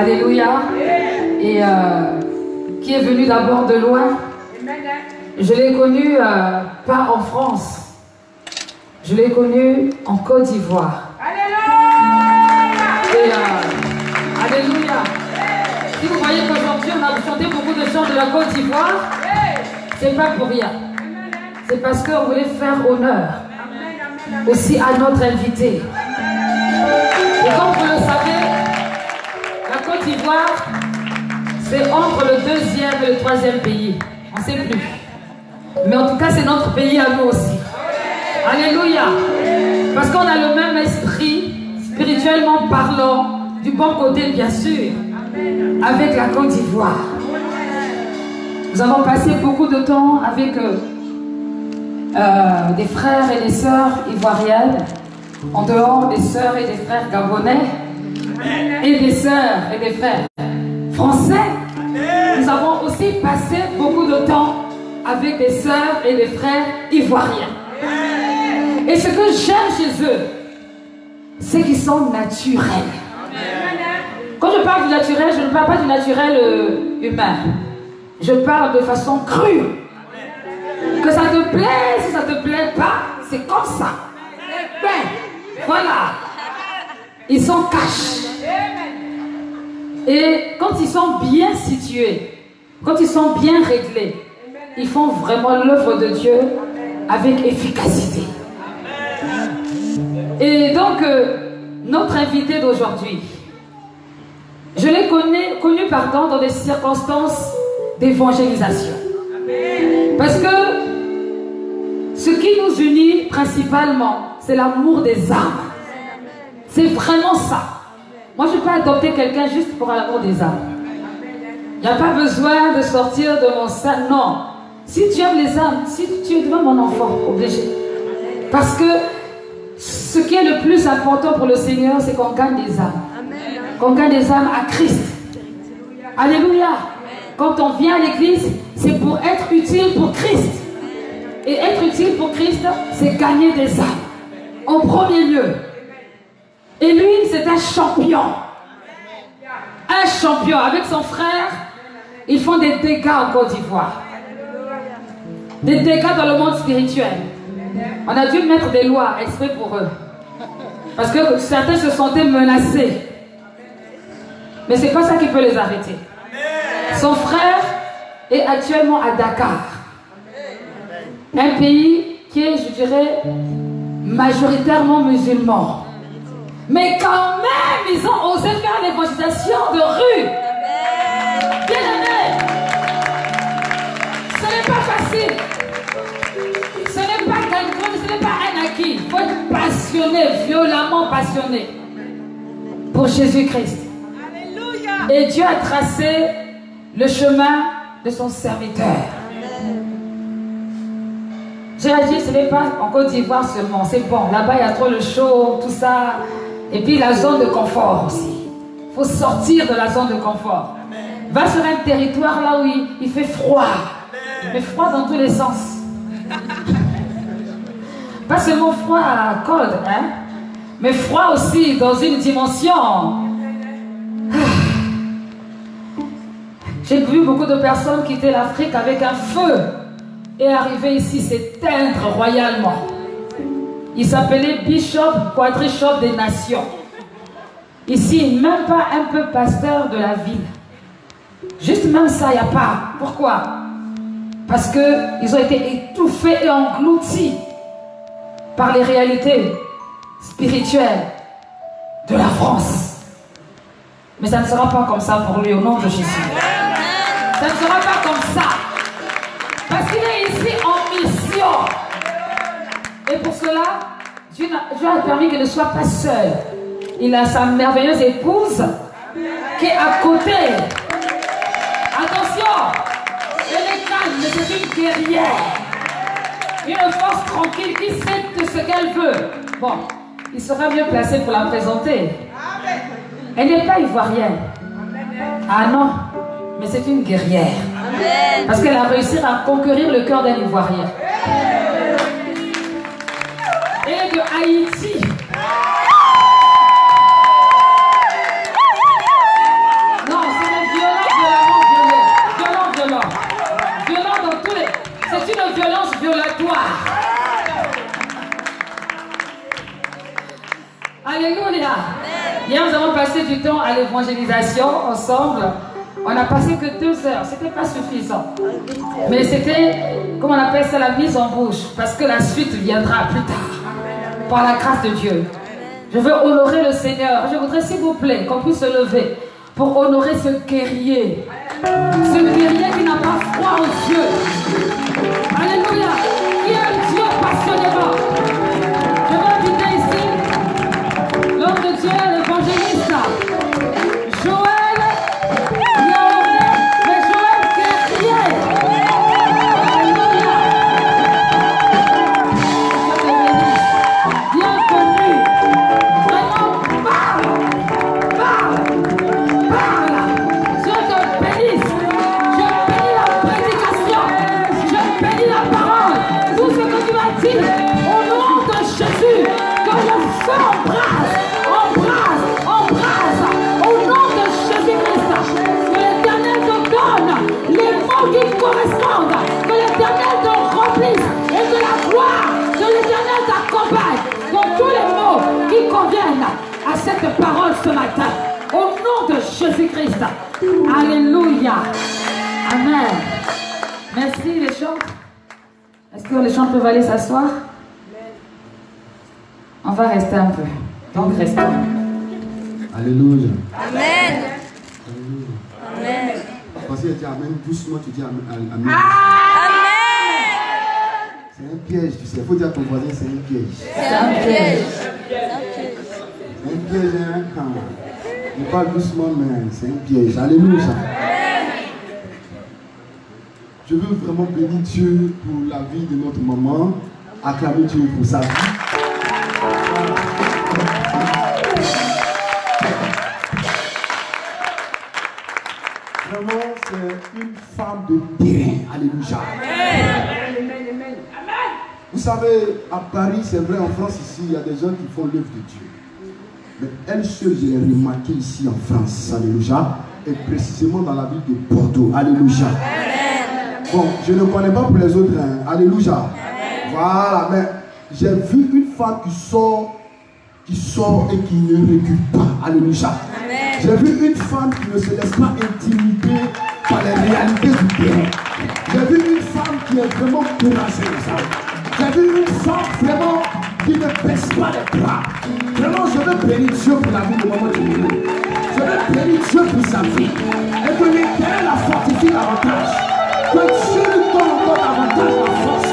Alléluia. Et qui est venu d'abord de loin. Je l'ai connu pas en France. Je l'ai connu en Côte d'Ivoire. Et alléluia. Si vous voyez qu'aujourd'hui on a chanté beaucoup de chants de la Côte d'Ivoire, c'est pas pour rien. C'est parce qu'on voulait faire honneur aussi à notre invité. Et comme vous le savez, la Côte d'Ivoire, c'est entre le deuxième et le troisième pays. On ne sait plus. Mais en tout cas, c'est notre pays à nous aussi. Alléluia. Parce qu'on a le même esprit, spirituellement parlant, du bon côté bien sûr, avec la Côte d'Ivoire. Nous avons passé beaucoup de temps avec des frères et des sœurs ivoiriennes, en dehors des sœurs et des frères gabonais, et des sœurs et des frères français. Nous avons aussi passé beaucoup de temps avec des sœurs et des frères ivoiriens. Et ce que j'aime chez eux, c'est qu'ils sont naturels. Quand je parle du naturel, je ne parle pas du naturel humain. Je parle de façon crue. Que ça te plaît, si ça te plaît pas, c'est comme ça. Ben, voilà. Ils sont cash. Et quand ils sont bien situés, quand ils sont bien réglés, ils font vraiment l'œuvre de Dieu avec efficacité. Et donc, notre invité d'aujourd'hui, je l'ai connu dans des circonstances d'évangélisation. Parce que ce qui nous unit principalement, c'est l'amour des âmes. C'est vraiment ça. Moi, je ne peux pas adopter quelqu'un juste pour l'amour des âmes. Il n'y a pas besoin de sortir de mon sein. Non. Si tu aimes les âmes, si tu es devant mon enfant, obligé. Parce que ce qui est le plus important pour le Seigneur, c'est qu'on gagne des âmes. Qu'on gagne des âmes à Christ. Alléluia. Quand on vient à l'église, c'est pour être utile pour Christ. Et être utile pour Christ, c'est gagner des âmes. En premier lieu. Et lui, c'est un champion. Un champion. Avec son frère, ils font des dégâts en Côte d'Ivoire. Des dégâts dans le monde spirituel. On a dû mettre des lois exprès pour eux. Parce que certains se sentaient menacés. Mais ce n'est pas ça qui peut les arrêter. Son frère est actuellement à Dakar. Un pays qui est, je dirais, majoritairement musulman. Mais quand même, ils ont osé faire l'évangélisation de rue. Bien aimé. Ce n'est pas facile. Ce n'est pas quelqu'un, ce n'est pas un acquis. Il faut être passionné, violemment passionné pour Jésus-Christ. Et Dieu a tracé le chemin de son serviteur. J'ai dit, ce n'est pas en Côte d'Ivoire seulement, c'est bon. Là-bas, il y a trop le chaud, tout ça. Et puis la zone de confort aussi. Il faut sortir de la zone de confort. Va sur un territoire là où il fait froid. Mais froid dans tous les sens. Pas seulement froid à code, hein? Mais froid aussi dans une dimension. J'ai vu beaucoup de personnes quitter l'Afrique avec un feu et arriver ici s'éteindre royalement. Il s'appelait Bishop Quadrichop des Nations. Ici, même pas un peu pasteur de la ville. Juste même ça, il n'y a pas. Pourquoi? Parce qu'ils ont été étouffés et engloutis par les réalités spirituelles de la France. Mais ça ne sera pas comme ça pour lui, au nom de Jésus. Ça ne sera pas comme ça. Parce qu'il est ici en mission. Et pour cela, Dieu a permis qu'il ne soit pas seul. Il a sa merveilleuse épouse qui est à côté. Attention, elle est calme, mais c'est une guerrière. Une force tranquille qui sait de ce qu'elle veut. Bon, il sera mieux placé pour la présenter. Elle n'est pas ivoirienne. Ah non, mais c'est une guerrière. Parce qu'elle a réussi à conquérir le cœur d'un Ivoirien. Et de Haïti. l'évangélisation ensemble. On n'a passé que 2 heures, c'était pas suffisant. Mais c'était, comment on appelle ça, la mise en bouche. Parce que la suite viendra plus tard. Par la grâce de Dieu. Je veux honorer le Seigneur. Je voudrais, s'il vous plaît, qu'on puisse se lever pour honorer ce guerrier. Ce guerrier qui n'a pas froid aux yeux. Alléluia. Qui aime Dieu passionnément. Je vais inviter ici l'homme de Dieu, l'évangéliste Joël. Mais Joël guerrier. Alléluia. Bienvenue. Vraiment, parle. Dieu te bénisse. Je bénis la prédication. Je bénis la parole. Tout ce que tu vas dire au nom de Jésus. Que le feu embrase. Au nom de Jésus-Christ. Que l'Éternel te donne les mots qui correspondent. Que l'Éternel te remplisse. Et que la gloire de l'Éternel t'accompagne. Dans tous les mots qui conviennent à cette parole ce matin. Au nom de Jésus-Christ. Alléluia. Amen. Merci les chants. Est-ce que les chants peuvent aller s'asseoir? On va rester un peu. Donc restons. Alléluia. Amen. Alléluia. Amen. Parce que tu dis Amen, doucement tu dis Amen. Amen. C'est un piège, tu sais. Il faut dire à ton voisin, c'est un piège. C'est un piège. C'est un piège, hein, quand on parle doucement, mais c'est un piège. Alléluia. Je veux vraiment bénir Dieu pour la vie de notre maman. Acclamer Dieu pour sa vie. Vraiment, c'est une femme de terrain. Alléluia. Vous savez, à Paris, c'est vrai, en France, ici, il y a des gens qui font l'œuvre de Dieu. Mais elle seule, je l'ai remarqué ici en France. Alléluia. Et précisément dans la ville de Bordeaux. Alléluia. Bon, je ne connais pas pour les autres. Hein. Alléluia. Voilà, mais j'ai vu une femme qui sort et qui ne recule pas. Alléluia. J'ai vu une femme qui ne se laisse pas intimider par les réalités du terrain. J'ai vu une femme qui est vraiment courageuse. J'ai vu une femme vraiment qui ne baisse pas les bras. Vraiment, je veux bénir Dieu pour la vie de maman Djimilou. Je veux bénir Dieu pour sa vie. Et que l'Éternel la fortifie davantage. Que Dieu lui donne encore davantage la force.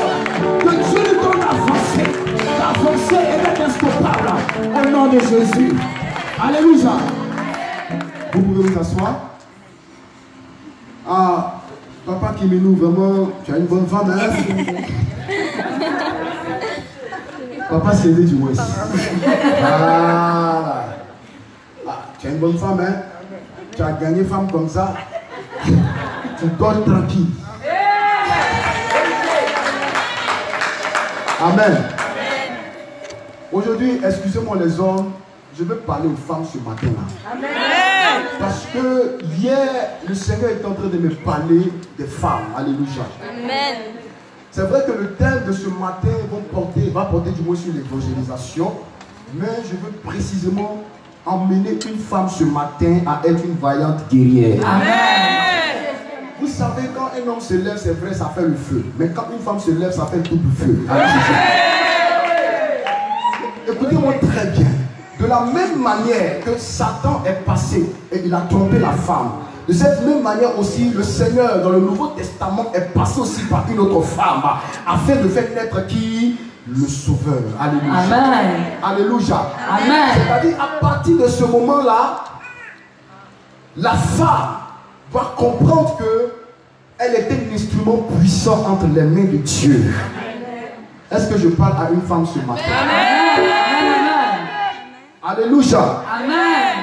Que Dieu lui donne d'avancer et d'être instoppable. Au nom de Jésus. Alléluia. Vous pouvez vous asseoir. Ah, papa Kimilou, vraiment, tu as une bonne femme, hein? Papa Cédé du Ouest. Ah, tu as une bonne femme, hein? Tu as gagné femme comme ça. Tu dors tranquille. Amen. Aujourd'hui, excusez-moi les hommes, je veux parler aux femmes ce matin-là. Amen. Parce que hier, le Seigneur est en train de me parler des femmes. Alléluia. Amen. C'est vrai que le thème de ce matin va porter du moins sur l'évangélisation. Mais je veux précisément emmener une femme ce matin à être une vaillante guerrière. Amen. Vous savez, quand un homme se lève, c'est vrai, ça fait le feu. Mais quand une femme se lève, ça fait tout le feu. Écoutez-moi très bien. De la même manière que Satan est passé et il a trompé la femme, de cette même manière aussi, le Seigneur dans le Nouveau Testament est passé aussi par une autre femme afin de faire naître qui? Le Sauveur. Alléluia. Amen. Alléluia. Amen. C'est-à-dire, à partir de ce moment-là, la femme va comprendre qu'elle était un instrument puissant entre les mains de Dieu. Est-ce que je parle à une femme ce matin? Amen. Alléluia. Amen.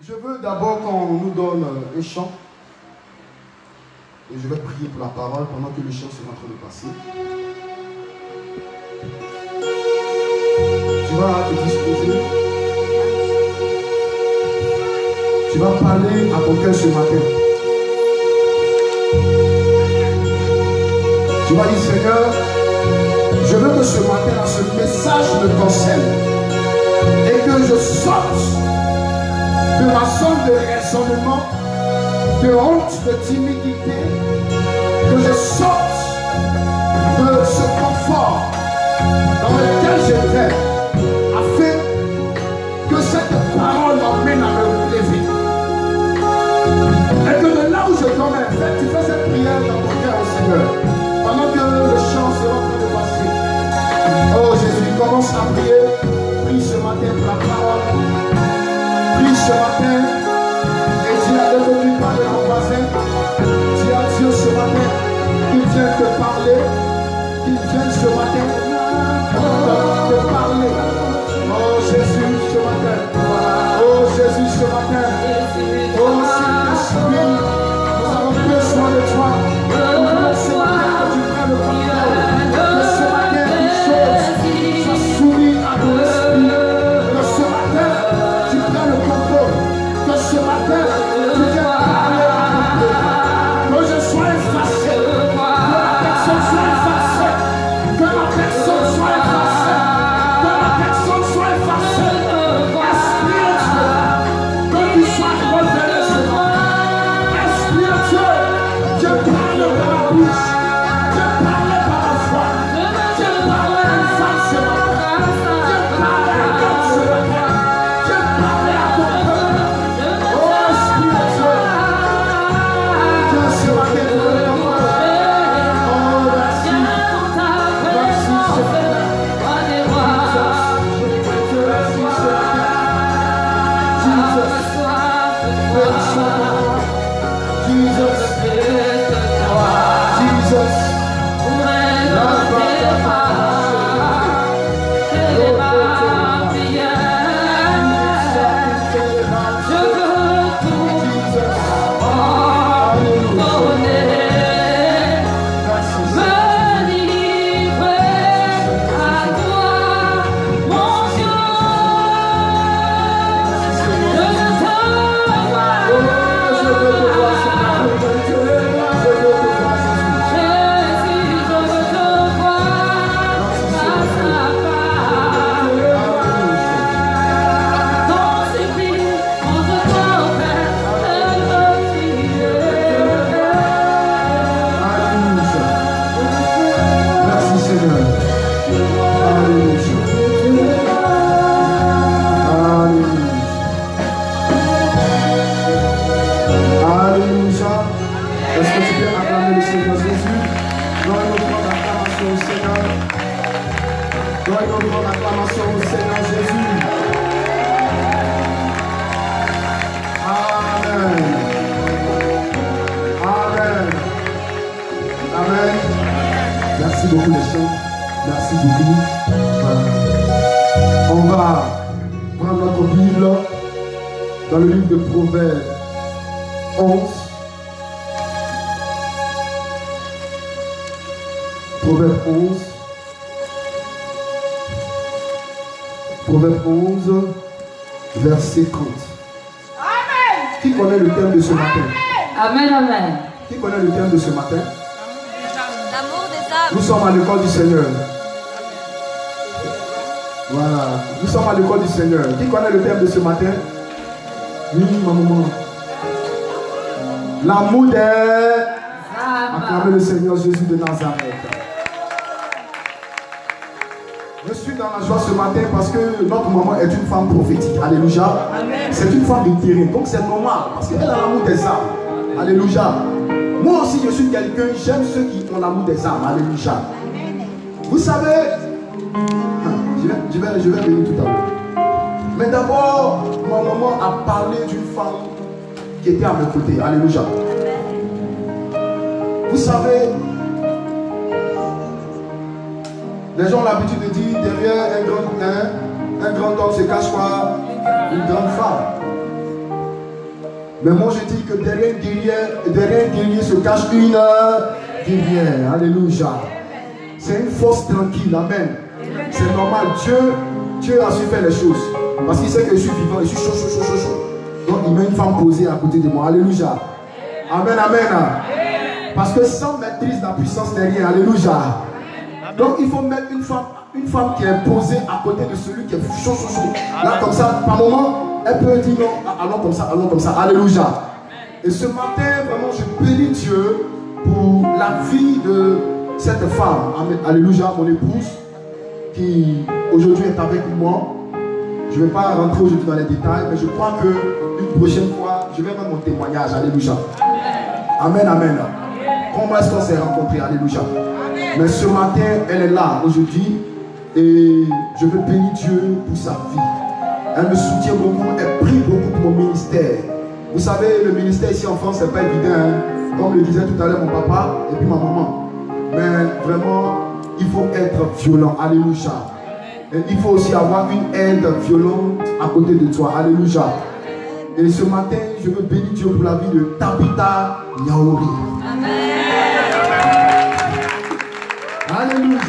Je veux d'abord qu'on nous donne un chant. Et je vais prier pour la parole pendant que le chant sera en train de passer. Tu vas te disposer. Tu vas parler à ton cœur ce matin. Tu vas dire, Seigneur, je veux que ce matin, ce message me concerne. Et que je sorte de ma zone de raisonnement, de honte, de timidité, que je sorte de ce confort dans lequel je vais, afin que cette parole m'emmène à me lever. Et que de là où je tombe, tu fais cette prière dans ton cœur au Seigneur, pendant que le chant sera en train de passer. Oh Jésus, commence à prier. Prie ce matin pour la parole. Prie ce matin et dis à Dieu que tu parles à ton voisin. Dis à Dieu ce matin qu'il vienne te parler, qu'il vienne ce matin te parler. Oh Jésus ce matin. Oh Jésus ce matin. Oh Saint-Esprit, nous avons besoin de toi. Nous ce matin que tu prennes le contrôle. Que ce matin une chose soit soumise à ton esprit. Que ce matin tu prennes le contrôle. Que ce matin tu viennes parler à mon peuple. Que je sois effacé. Que ma personne soit effacée. Que ma personne soit effacée. Que ma personne soit effacée. Esprit de Dieu, que tu sois révélé ce matin. Esprit de Dieu, Dieu parle par la bouche. Dieu parle par la foi. Dieu parle à une femme ce matin. Dieu parle à un homme ce matin. Dieu parle à ton peuple. Oh Esprit de Dieu, Dieu ce matin pour le moment. Oh merci. Merci ce matin. Merci ce matin. Jesus. Jesus. Merci beaucoup les chants. Merci beaucoup. On va prendre notre Bible dans le livre de Proverbes 11. Proverbes 11. Proverbes 11, verset 30. Amen. Qui connaît le thème de ce matin? Amen, amen. Qui connaît le thème de ce matin? L'amour des âmes. Nous sommes à l'école du Seigneur. Voilà. Nous sommes à l'école du Seigneur. Qui connaît le thème de ce matin? Oui, ma maman. L'amour des âmes. Acclamez le Seigneur Jésus de Nazareth. Je suis dans la joie ce matin parce que notre maman est une femme prophétique. Alléluia. C'est une femme de terrain. Donc c'est normal parce qu'elle a l'amour des âmes. Alléluia. Moi aussi je suis quelqu'un, j'aime ceux qui ont l'amour des âmes. Alléluia. Vous savez, je vais venir tout à l'heure. Mais d'abord, ma maman a parlé d'une femme qui était à mes côtés. Alléluia. Vous savez, les gens ont l'habitude de dire derrière un grand homme se cache quoi? Une grande femme. Mais moi je dis que derrière un guerrier se cache une guerrière. Alléluia. C'est une force tranquille. Amen. C'est normal. Dieu a su faire les choses. Parce qu'il sait que je suis vivant, je suis chaud. Donc il met une femme posée à côté de moi. Alléluia. Amen, amen. Parce que sans maîtrise, la puissance n'est rien. Alléluia. Donc il faut mettre une femme qui est posée à côté de celui qui est chaud. Là comme ça, par moment, Elle peut dire non, allons comme ça, allons comme ça. Alléluia. Et ce matin, vraiment, je bénis Dieu pour la vie de cette femme. Alléluia, mon épouse, qui aujourd'hui est avec moi. Je ne vais pas rentrer aujourd'hui dans les détails, mais je crois qu'une prochaine fois, je vais mettre mon témoignage. Alléluia. Amen, amen. Comment est-ce qu'on s'est rencontrés? Alléluia. Mais ce matin, elle est là aujourd'hui et je veux bénir Dieu pour sa vie. Elle me soutient beaucoup, elle prie beaucoup pour mon ministère. Vous savez, le ministère ici en France, c'est pas évident. Hein? Comme le disait tout à l'heure mon papa et puis ma maman. Mais vraiment, il faut être violent. Alléluia. Et il faut aussi avoir une aide violente à côté de toi. Alléluia. Et ce matin, je veux bénir Dieu pour la vie de Tabitha Yaori. Alléluia.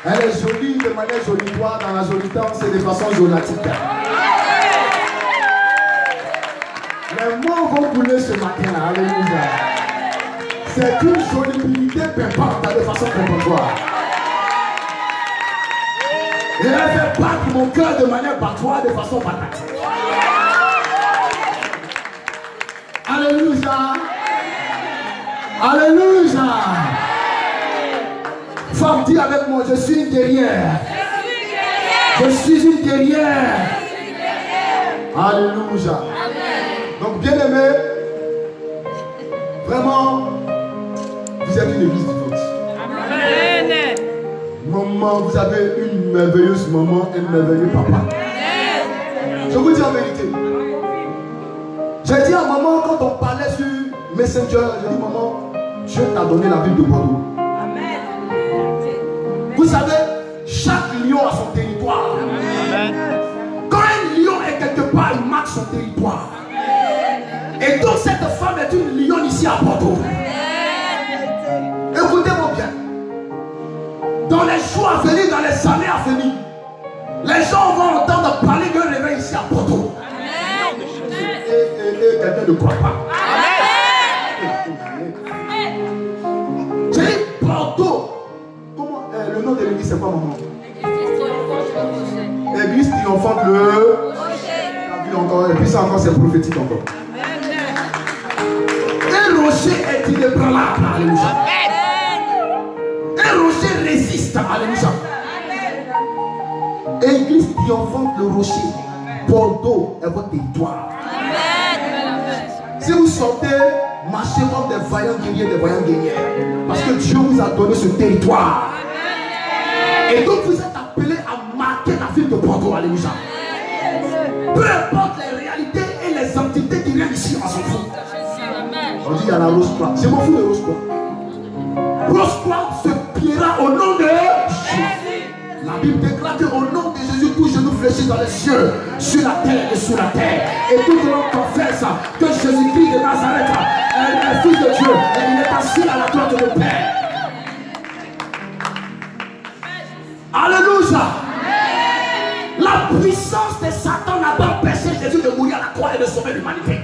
Elle est jolie de manière jolitoire, dans la jolitoire, c'est de façon jolatique. Les mots vont couler ce matin là. Alléluia. C'est une jolibilité pimpante de façon pimpantoire. Et elle fait battre mon cœur de manière battoire de façon patate. Alléluia. Alléluia. Femme, dis avec moi, je suis une guerrière. Je suis une guerrière. Alléluia. Donc, bien aimé, vraiment, vous êtes une église vivante. Amen. Maman, vous avez une merveilleuse maman et un merveilleux papa. Je vous dis en vérité. J'ai dit à maman, quand on parlait sur Messenger, j'ai dit, maman, Dieu t'a donné la ville de Bordeaux. Vous savez, chaque lion a son territoire. Amen. Quand un lion est quelque part, il marque son territoire. Et donc cette femme est une lionne ici à Bordeaux. Écoutez-moi bien. Dans les jours à venir, dans les années à venir, les gens vont entendre parler d'un réveil ici à Bordeaux. Et quelqu'un ne croit pas. J'ai dit Bordeaux. Comment le nom de l'église c'est quoi, maman? Église triomphante le encore, et puis ça encore c'est prophétique encore. Un rocher est inébranlable. Alléluia. Un rocher résiste. Alléluia. Église triomphante le rocher. Bordeaux est votre territoire. Si vous sortez, marchez comme des vaillants guerriers, des vaillants guerrières. Parce que Dieu vous a donné ce territoire. Et donc vous êtes appelés à marquer la ville de Bordeaux. Alléluia. Peu importe les réalités et les entités qui viennent ici, on s'en fout. On dit il y a la Rose-Croix. Je m'en fous de Rose-Croix. Rose-Croix se pliera au nom de Jésus. La Bible déclare qu'au nom de Jésus, tout genou fléchit dans les cieux, sur la terre et sous la terre. Et tout le monde confesse que Jésus-Christ de Nazareth est le Fils de Dieu et il est assis à la droite de mon Père. Alléluia. La puissance de Satan n'a pas empêché Jésus de mourir à la croix et de sauver l'humanité.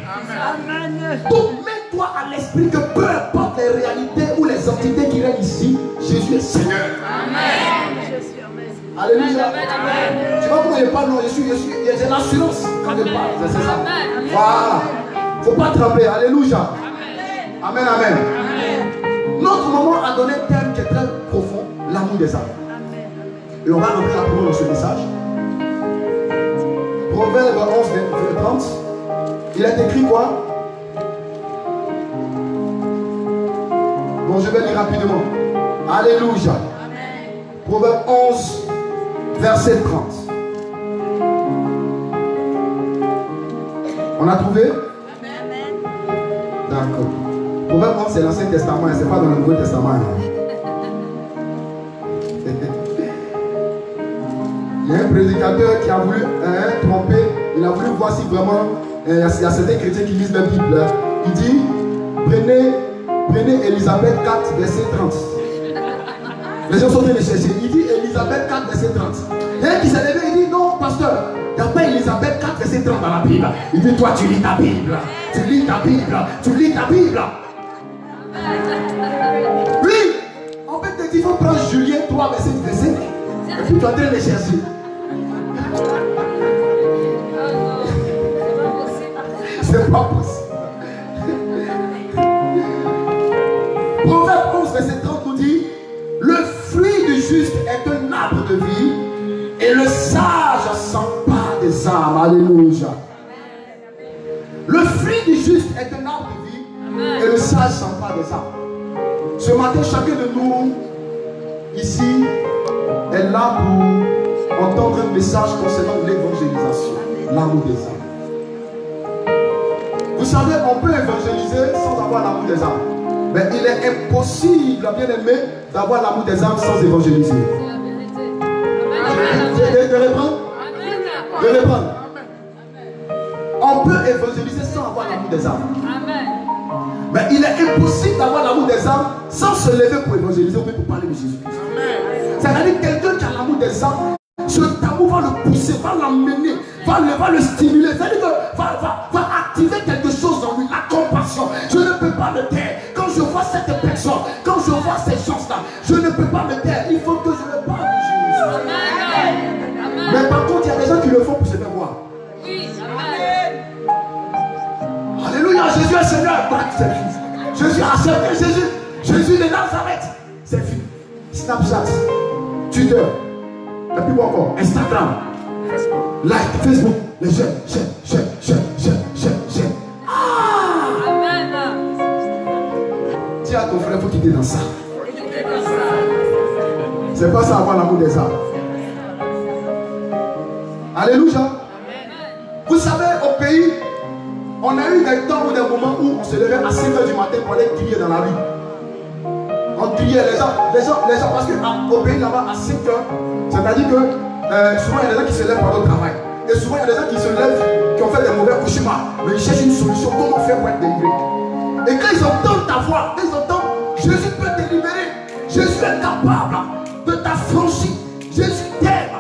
Donc mets-toi à l'esprit que peu importe les réalités ou les entités qui règnent ici, Jésus est Seigneur. Amen. Alléluia. Tu vois comment je parle? Non, j'ai l'assurance quand je parle. C'est ça. Voilà. Il ne faut pas trembler. Alléluia. Amen, amen. Notre maman a donné un thème qui est très profond, l'amour des âmes. Et on va rentrer rapidement dans ce message. Proverbe 11, 30. Il est écrit quoi? Bon, je vais lire rapidement. Alléluia. Proverbe 11, verset 30. On a trouvé? D'accord. Proverbe 11, c'est l'Ancien Testament, c'est pas dans le Nouveau Testament. Il y a un prédicateur qui a voulu tromper, il a voulu voir si vraiment il y a certains chrétiens qui lisent la Bible. Il dit, prenez Élisabeth 4, verset 30. Les gens sont en train de chercher. Il dit Élisabeth 4, verset 30. Il y a un qui s'est levé, il dit non, pasteur, il n'y a pas Élisabeth 4, verset 30 dans la Bible. Il dit, toi tu lis ta Bible, tu lis ta Bible, tu lis ta Bible. Oui, en fait, il faut prendre Julien 3, verset 25. Et puis tu es en train de les chercher. C'est pas possible. Proverbe 11, verset 30 nous dit: le fruit du juste est un arbre de vie, et le sage s'empare des âmes. Alléluia. Le fruit du juste est un arbre de vie, et le sage s'empare des âmes. Ce matin, chacun de nous ici est là pour entendre un message concernant l'évangélisation, l'amour des âmes. Vous savez, on peut évangéliser sans avoir l'amour des âmes. Mais il est impossible, bien aimé, d'avoir l'amour des âmes sans évangéliser. De reprendre? De reprendre. On peut évangéliser sans avoir l'amour des âmes. Mais il est impossible d'avoir l'amour des âmes sans se lever pour évangéliser ou pour parler de Jésus-Christ. C'est-à-dire que quelqu'un qui a l'amour des âmes, cet amour va le pousser, va l'emmener, va le stimuler. C'est-à-dire que va activer quelque chose dans lui, la compassion. Je ne peux pas me taire. Quand je vois cette personne, quand je vois ces choses-là, je ne peux pas me taire. Il faut que je le parle de Jésus. Mais par contre, il y a des gens qui le font pour se faire voir. Alléluia, Jésus est Seigneur. C'est fini. Jésus a accepté Jésus. Jésus de Nazareth. C'est fini. Snapchat, Twitter, et puis encore, Instagram, like, Facebook, les jeunes, j'aime. Amen. Dis à ton frère, il faut quitter dans ça. C'est pas ça avoir l'amour des âmes. Alléluia. Vous savez, au pays, on a eu des temps ou des moments où on se levait à 5 h du matin pour aller crier dans la rue. On criait les gens, parce qu'au pays là-bas, à 5 h, c'est-à-dire que souvent il y a des gens qui se lèvent pour aller au travail. Et souvent il y a des gens qui se lèvent, qui ont fait des mauvais cauchemars, mais ils cherchent une solution, comment faire pour être délivré. Et quand ils entendent ta voix, ils entendent Jésus peut te libérer, Jésus est capable de t'affranchir, Jésus t'aime,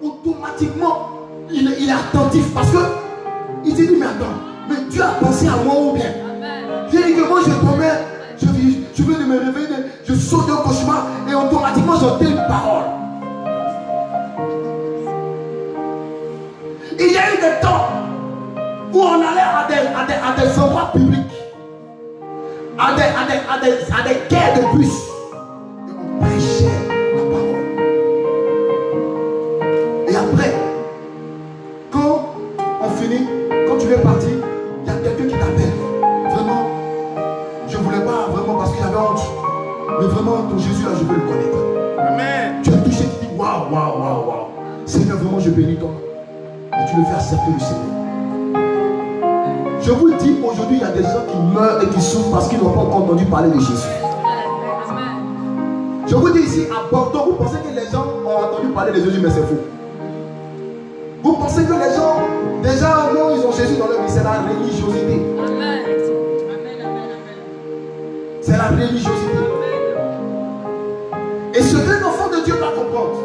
automatiquement il est attentif parce que il te dit mais attends, mais Dieu a pensé à moi ou bien? Viens que moi je promets, je veux de me réveiller, je saute d'un cauchemar et automatiquement j'entends une parole. Il y a eu des temps où on allait à des endroits publics, à des quais de bus, et on prêchait la parole. Et après, quand on finit, quand tu veux partir, il y a quelqu'un qui t'appelle. Vraiment, je ne voulais pas vraiment parce que j'avais honte. Mais vraiment, ton Jésus là, je veux le connaître. Amen. Tu es touché, tu dis waouh. Seigneur, vraiment, je bénis ton nom. Et tu le fais accepter le Seigneur. Je vous le dis, aujourd'hui, il y a des gens qui meurent et qui souffrent parce qu'ils n'ont pas encore entendu parler de Jésus. Je vous dis ici, à Bordeaux, vous pensez que les gens ont entendu parler de Jésus, mais c'est faux. Vous pensez que les gens, déjà, non, ils ont Jésus dans leur vie, c'est la religiosité. C'est la religiosité. Et ce qu'un enfant de Dieu doit comprendre,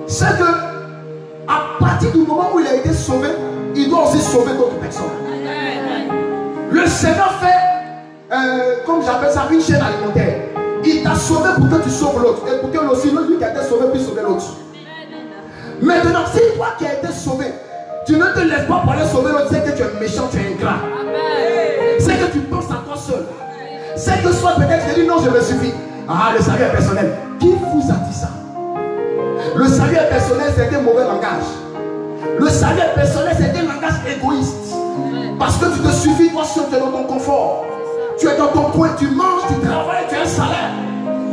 c'est que à partir du moment où il a été sauvé, il doit aussi sauver d'autres personnes. Le Seigneur fait, comme j'appelle ça, une chaîne alimentaire. Il t'a sauvé pour que tu sauves l'autre. Et pour que aussi lui qui a été sauvé puisse sauver l'autre. Maintenant, si toi qui as été sauvé, tu ne te lèves pas pour aller sauver l'autre, c'est que tu es méchant, tu es ingrat. C'est que tu penses à toi seul. C'est que soit peut-être tu dis non, je me suffis. Ah, le salut est personnel. Qui vous a dit ça? Le salut est personnel, c'est un mauvais langage. Le salut est personnel, c'est un langage égoïste. Parce que tu te suffis toi seul, tu es dans ton confort. Tu es dans ton coin, tu manges, tu travailles, tu as un salaire.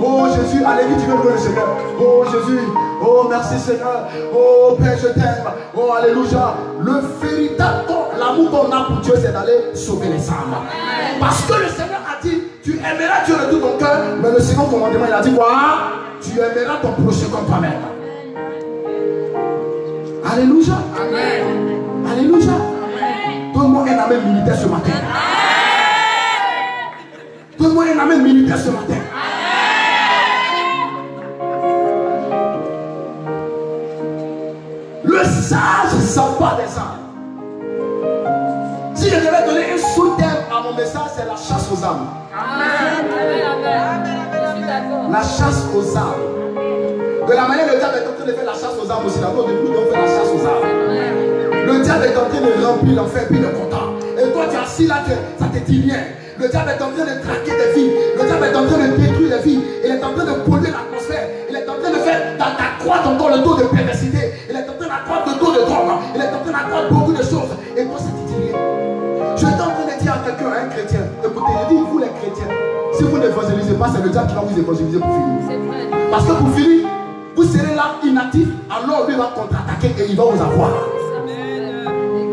Oh Jésus, allez vite, tu veux louer le Seigneur. Oh Jésus, oh merci Seigneur. Oh Père, je t'aime. Oh Alléluia. Le véritable l'amour qu'on a pour Dieu, c'est d'aller sauver les âmes. Parce que le Seigneur a dit, tu aimeras Dieu de tout ton cœur. Mais le second commandement, il a dit quoi? Tu aimeras ton prochain comme toi-même. Alléluia. Amen. Alléluia. Donne-moi un amen militaire ce matin. Donne-moi un amen militaire ce matin. Le sage s'empare des âmes. Si je devais donner un sous-thème à mon message, c'est la chasse aux âmes. Amen. La chasse aux âmes. De la manière le diable est en train de faire la chasse aux âmes aussi. D'abord, depuis nous on fait la chasse aux âmes. Le diable est en train de remplir l'enfer, puis il est content. Et toi, tu es assis là, ça te dit rien. Le diable est en train de traquer des vies. Le diable est en train de détruire des vies. Il est en train de polluer l'atmosphère. Il est en train de faire d'accroître encore le taux de perversité. Il est en train d'accroître le taux de drogue. Il est en train d'accroître beaucoup de choses. Et toi, ça te dit rien. Je suis en train de dire à quelqu'un, à un chrétien, écoutez, je dis, vous les chrétiens, si vous n'évangélisez pas, c'est le diable qui va vous évangéliser pour finir. Parce que pour finir, vous serez là inactif, alors lui va contre-attaquer et il va vous avoir.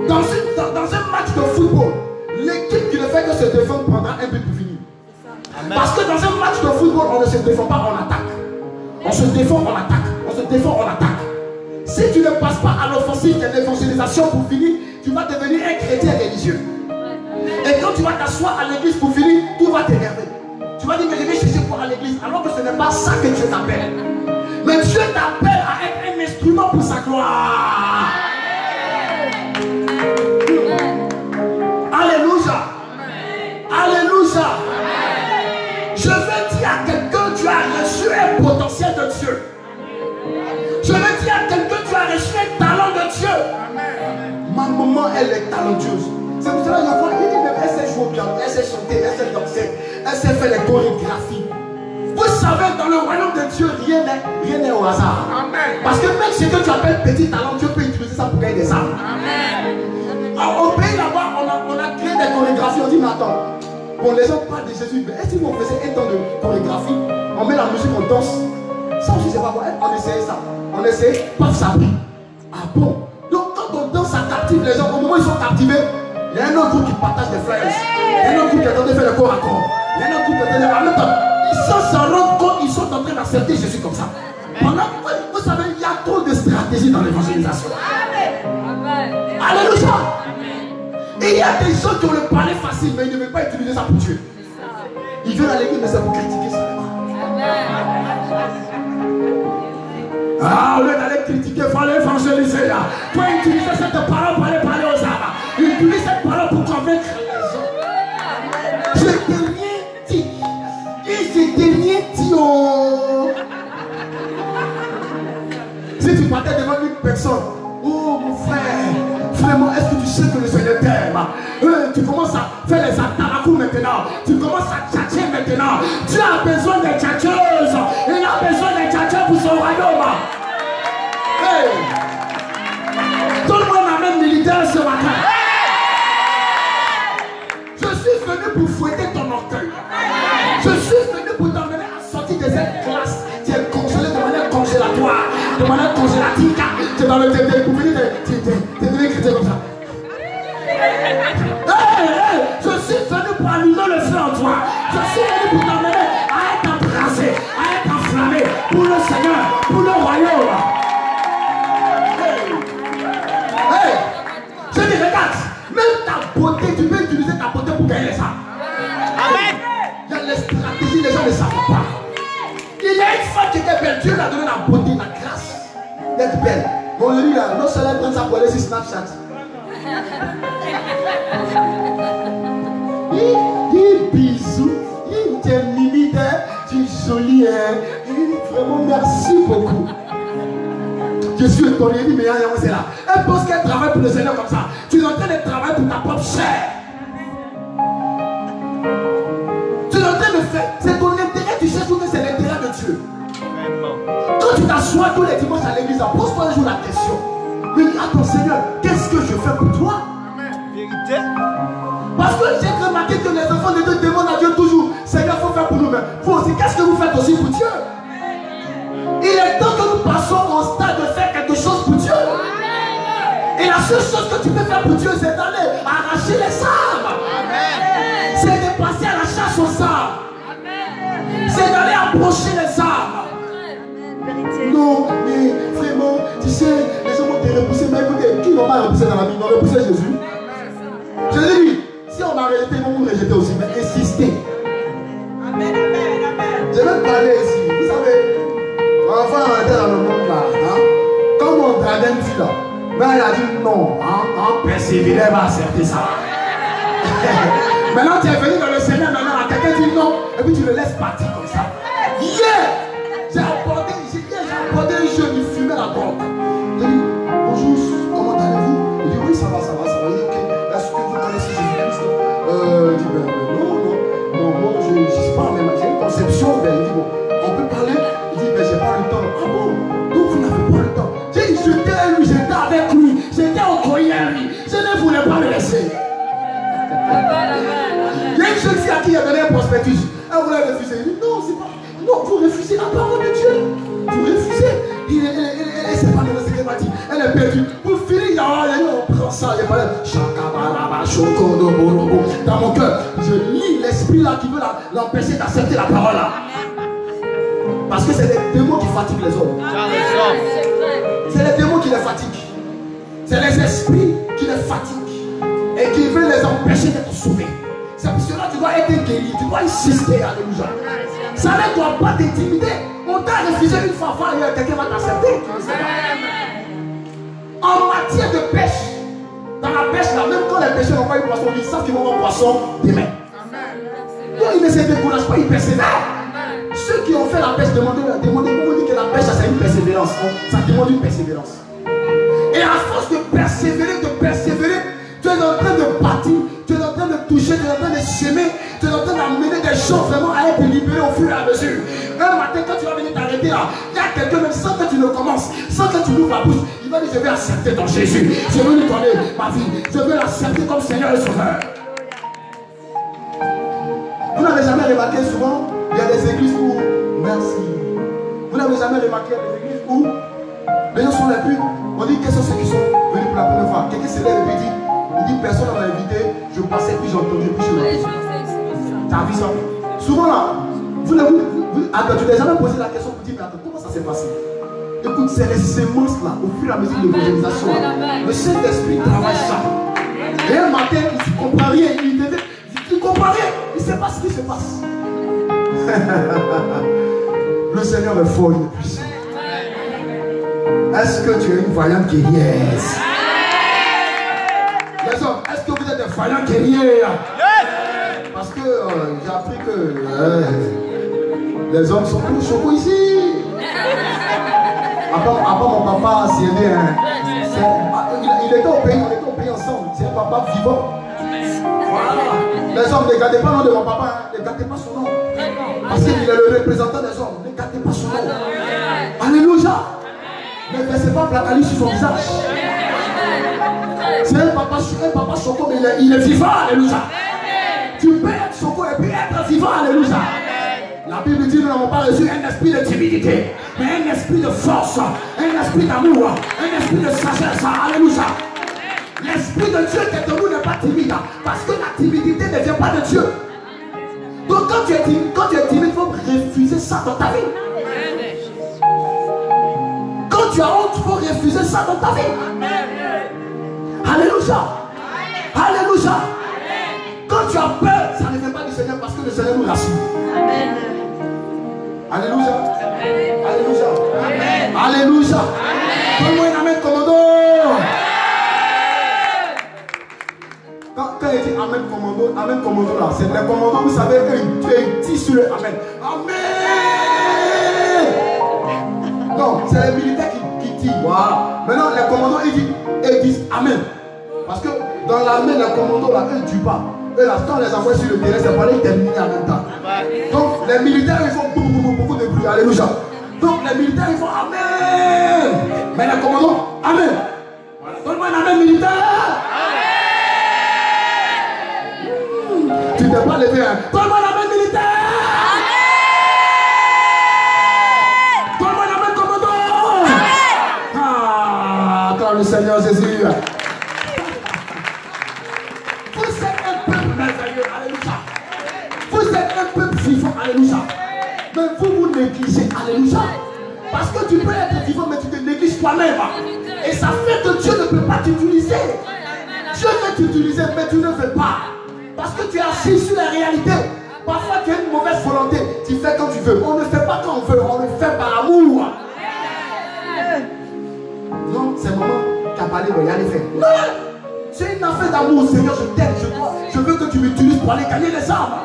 Dans un match de football, l'équipe qui ne fait que se défendre prendra un but pour finir. Parce que dans un match de football, on ne se défend pas, on attaque. On se défend, on attaque. On se défend, on attaque. Si tu ne passes pas à l'offensive, qui est l'évangélisation pour finir, tu vas devenir un chrétien religieux. Et quand tu vas t'asseoir à l'église pour finir, tout va t'énerver. Tu vas dire, mais je vais chercher pour à l'église, alors que ce n'est pas ça que Dieu t'appelle. Mais Dieu t'appelle à être un instrument pour sa gloire. Alléluia. Alléluia. Je veux dire à quelqu'un, tu as reçu un potentiel de Dieu. Je veux dire à quelqu'un, tu as reçu un talent de Dieu. Ma maman, elle est talentueuse. C'est pour cela que je vois, elle sait jouer bien, elle sait chanter, elle sait danser, elle sait faire les chorégraphies. Vous savez, dans le royaume de Dieu, rien n'est au hasard. Amen. Parce que même ce que tu appelles petit talent, Dieu peut utiliser ça pour gagner des âmes. Au pays là-bas, on a créé des chorégraphies. On dit, mais attends, bon, les gens parlent de Jésus, mais est-ce qu'on faisait un temps de chorégraphie? On met la musique, on danse. Ça, je ne sais pas quoi. On essayait ça. On essayait, paf, ça brille. Ah bon? Donc, quand on danse, ça captive les gens. Au moment où ils sont captivés, il y a un autre groupe qui partage des flyers. Il y a un autre groupe qui est en train de faire le corps à corps. Il y a un autre groupe qui est en train de faire. En même temps, ils s'en rendent compte, ils sont en train d'accepter Jésus comme ça. Pendant, vous savez, il y a trop de stratégies dans l'évangélisation. Alléluia. Et il y a des gens qui ont le palais facile, mais ils ne veulent pas utiliser ça pour Dieu. Ils viennent à l'église, mais c'est pour critiquer seulement. Ah, au lieu d'aller critiquer, il fallait évangéliser là. Toi, utiliser cette parole pour aller parler aux âmes. Utilise cette parole pour convaincre les gens. Je t'ai rien dit. Et je t'ai rien dit. Oh. Si tu partais devant une personne, oh mon frère, vraiment, est-ce que tu sais que le Seigneur t'aime? Tu commences à faire les atarakou maintenant. Tu commences à tchatcher maintenant. Dieu a besoin des tchatcheuses. Il a besoin des tchatcheurs pour son royaume. Hey. Tout le monde amène militaire ce matin. Je suis venu pour fouetter ton orgueil. Je suis venu pour t'emmener à sortir de cette classe. Tu es congelé de manière congélatoire, de manière congélatique. Tu es dans le TT pour venir tu es devenu chrétien comme ça. Hey, je suis venu pour allumer le feu en toi. Je suis venu pour t'emmener à être embrasé, à être enflammé pour le Seigneur, pour le royaume. Hey, je dis, regarde, même ta beauté, tu peux utiliser ta beauté pour gagner les âmes. Amen. Il y a les stratégies, les gens ne savent pas. Il y a une femme qui était belle, Dieu lui a donné la beauté, la grâce d'être belle. Bon, lui là, non seulement prendre ça pour aller sur Snapchat. Il bisous, il t'aime limite, tu es jolie, vraiment merci beaucoup. Je suis étonné, il dit mais c'est là. Elle pense qu'elle travaille pour le Seigneur comme ça. Tu es en train de travailler pour ta propre chair. Tu es en train de faire, c'est ton intérêt, tu sais que c'est l'intérêt de Dieu. Quand tu t'assois tous les dimanches à l'église, pose-toi un jour la question. Mais attends Seigneur, qu'est-ce que je fais pour toi? Vérité. Parce que j'ai remarqué que les enfants de Dieu demandent à Dieu toujours, Seigneur, il faut faire pour nous-mêmes. Vous aussi, qu'est-ce que vous faites aussi pour Dieu? Il est temps que nous passions au stade de faire quelque chose pour Dieu. Et la seule chose que tu peux faire pour Dieu, c'est d'aller arracher les âmes. C'est de passer à la chasse aux âmes. C'est d'aller approcher les âmes. Non, mais vraiment, tu sais, les gens vont te repousser. Mais écoutez, qui n'ont pas repoussé dans la vie? Ils ont repoussé Jésus. Jésus dit, si on m'a rejeté, ils vont vous rejeter aussi. Mais insistez. Amen, amen, amen. Je vais parler ici. Vous savez, enfant était dans le monde là. Hein? Comme on draguait une fille là. Mais elle a dit non. En persévérant, elle va accepter ça. Maintenant, tu es venu dans le Seigneur. Maintenant, quelqu'un dit non. Et puis tu le laisses partir comme ça. J'ai apporté un jeune, il fumait la drogue. Il dit, bonjour, comment allez-vous? Il dit, oui, ça va. Il dit, est-ce que vous connaissez Jésus? à qui il a donné un prospectus. Elle voulait refuser. Il dit non, c'est pas. Non, vous refusez la parole de Dieu. Vous refusez. Elle s'est pas donné ce qu'elle m'a dit. Elle est perdue. Pour finir, on prend ça. Il parle dans mon cœur. Je lis l'esprit là qui veut l'empêcher d'accepter la parole là. Parce que c'est les démons qui fatiguent les hommes. C'est les démons qui les fatiguent. C'est les esprits qui les fatiguent et qui veulent les empêcher d'être sauvés. C'est pour cela que tu dois être guéri, tu dois insister, alléluia. Ça ne doit pas t'intimider. On t'a refusé une fois, quelqu'un va t'accepter. En matière de pêche, dans la pêche là, même quand les pêcheurs n'ont pas eu poisson, ils savent qu'ils vont avoir poisson demain. Donc ils ne se découragent pas, ils persévèrent. Ceux qui ont fait la pêche, demandez-moi, on dit que la pêche c'est une persévérance. Ça demande une persévérance. Et à force de persévérer, tu es en train de bâtir, tu es en train de toucher, tu es en train de semer, tu es en train d'amener des gens vraiment à être libérés au fur et à mesure. Un matin, quand tu vas venir t'arrêter là, il y a quelqu'un, même sans que tu ne commences, sans que tu ouvres la bouche, il va dire je vais accepter ton Jésus. Je veux lui donner ma vie, je veux l'accepter comme Seigneur et Sauveur. Vous n'avez jamais remarqué souvent, il y a des églises où, merci. Vous n'avez jamais remarqué des églises où les gens sont les plus. On dit quels sont ceux qui sont venus pour la première fois. Quelqu'un se lève et puis il dit personne ne m'a invité, je passais puis j'ai entendu puis je l'ai vu. T'as vu ça? Souvent là, tu n'as jamais posé la question pour dire mais attends, comment ça s'est passé? Écoute, c'est les semences là, au fur et à mesure de l'évangélisation. Le Saint-Esprit travaille ça. Et un matin, il ne comprend rien, il ne comprend rien, il ne sait pas ce qui se passe. Le Seigneur est fort, il est puissant. Est-ce que tu es une vaillante guerrière? Les hommes, est-ce que vous êtes des vaillants guerriers? Parce que j'ai appris que les hommes sont tous chauds ici. Après mon papa s'y est né. Il était au pays, on était au pays ensemble. C'est un papa vivant. Voilà. Les hommes, ne gardez pas le nom de mon papa, ne gardez pas son nom. Parce qu'il est le représentant des hommes. Ne gardez pas son nom. Alléluia. Ne laissez pas Placali sur son visage. C'est un papa Soko, mais il est vivant, alléluia. Tu peux être Soko et puis être vivant, alléluia. La Bible dit nous n'avons pas reçu un esprit de timidité, mais un esprit de force, un esprit d'amour, un esprit de sagesse, alléluia. L'esprit de Dieu qui est en nous n'est pas timide, parce que la timidité ne vient pas de Dieu. Donc quand tu es timide, il faut refuser ça dans ta vie. Quand tu as honte, il faut refuser ça dans ta vie. Alléluia. Alléluia. Quand tu as peur, ça ne vient pas du Seigneur parce que le Seigneur nous rassure. Alléluia. Alléluia. Alléluia. Donne-moi une amen commando. Quand il dit amen commando là, c'est les commandos, vous savez, tu es dit sur le amen. Amen. Non, c'est les militaires qui disent. Voilà. Maintenant, les commandos, ils disent amen. Parce que dans l'amen, les commandos là, eux ne tuent pas. Eux là, quand on les envoie sur le terrain, c'est pour les terminer en même temps. Donc, les militaires, ils font beaucoup de bruit. Alléluia. Donc, les militaires, ils font amen. Mais les commandos, amen. Voilà. Donne-moi un amen militaire. Tu t'es pas levé, hein? Donne-moi la main militaire! Amen! Donne-moi la main commandant! Amen! Ah, quand le Seigneur Jésus. Vous êtes un peuple merveilleux, alléluia. Vous êtes un peuple vivant, alléluia. Mais vous négligez, alléluia. Parce que tu peux être vivant, mais tu te négliges toi-même. Et ça fait que Dieu ne peut pas t'utiliser. Dieu veut t'utiliser, mais tu ne veux pas. Parce que tu es assis sur la réalité. Parfois tu as une mauvaise volonté. Tu fais quand tu veux. On ne fait pas quand on veut. On le fait par amour. Non, c'est maman qui a parlé. Il y a les faits. Non, c'est une affaire d'amour. Seigneur, je t'aime. Je veux que tu m'utilises pour aller gagner les âmes.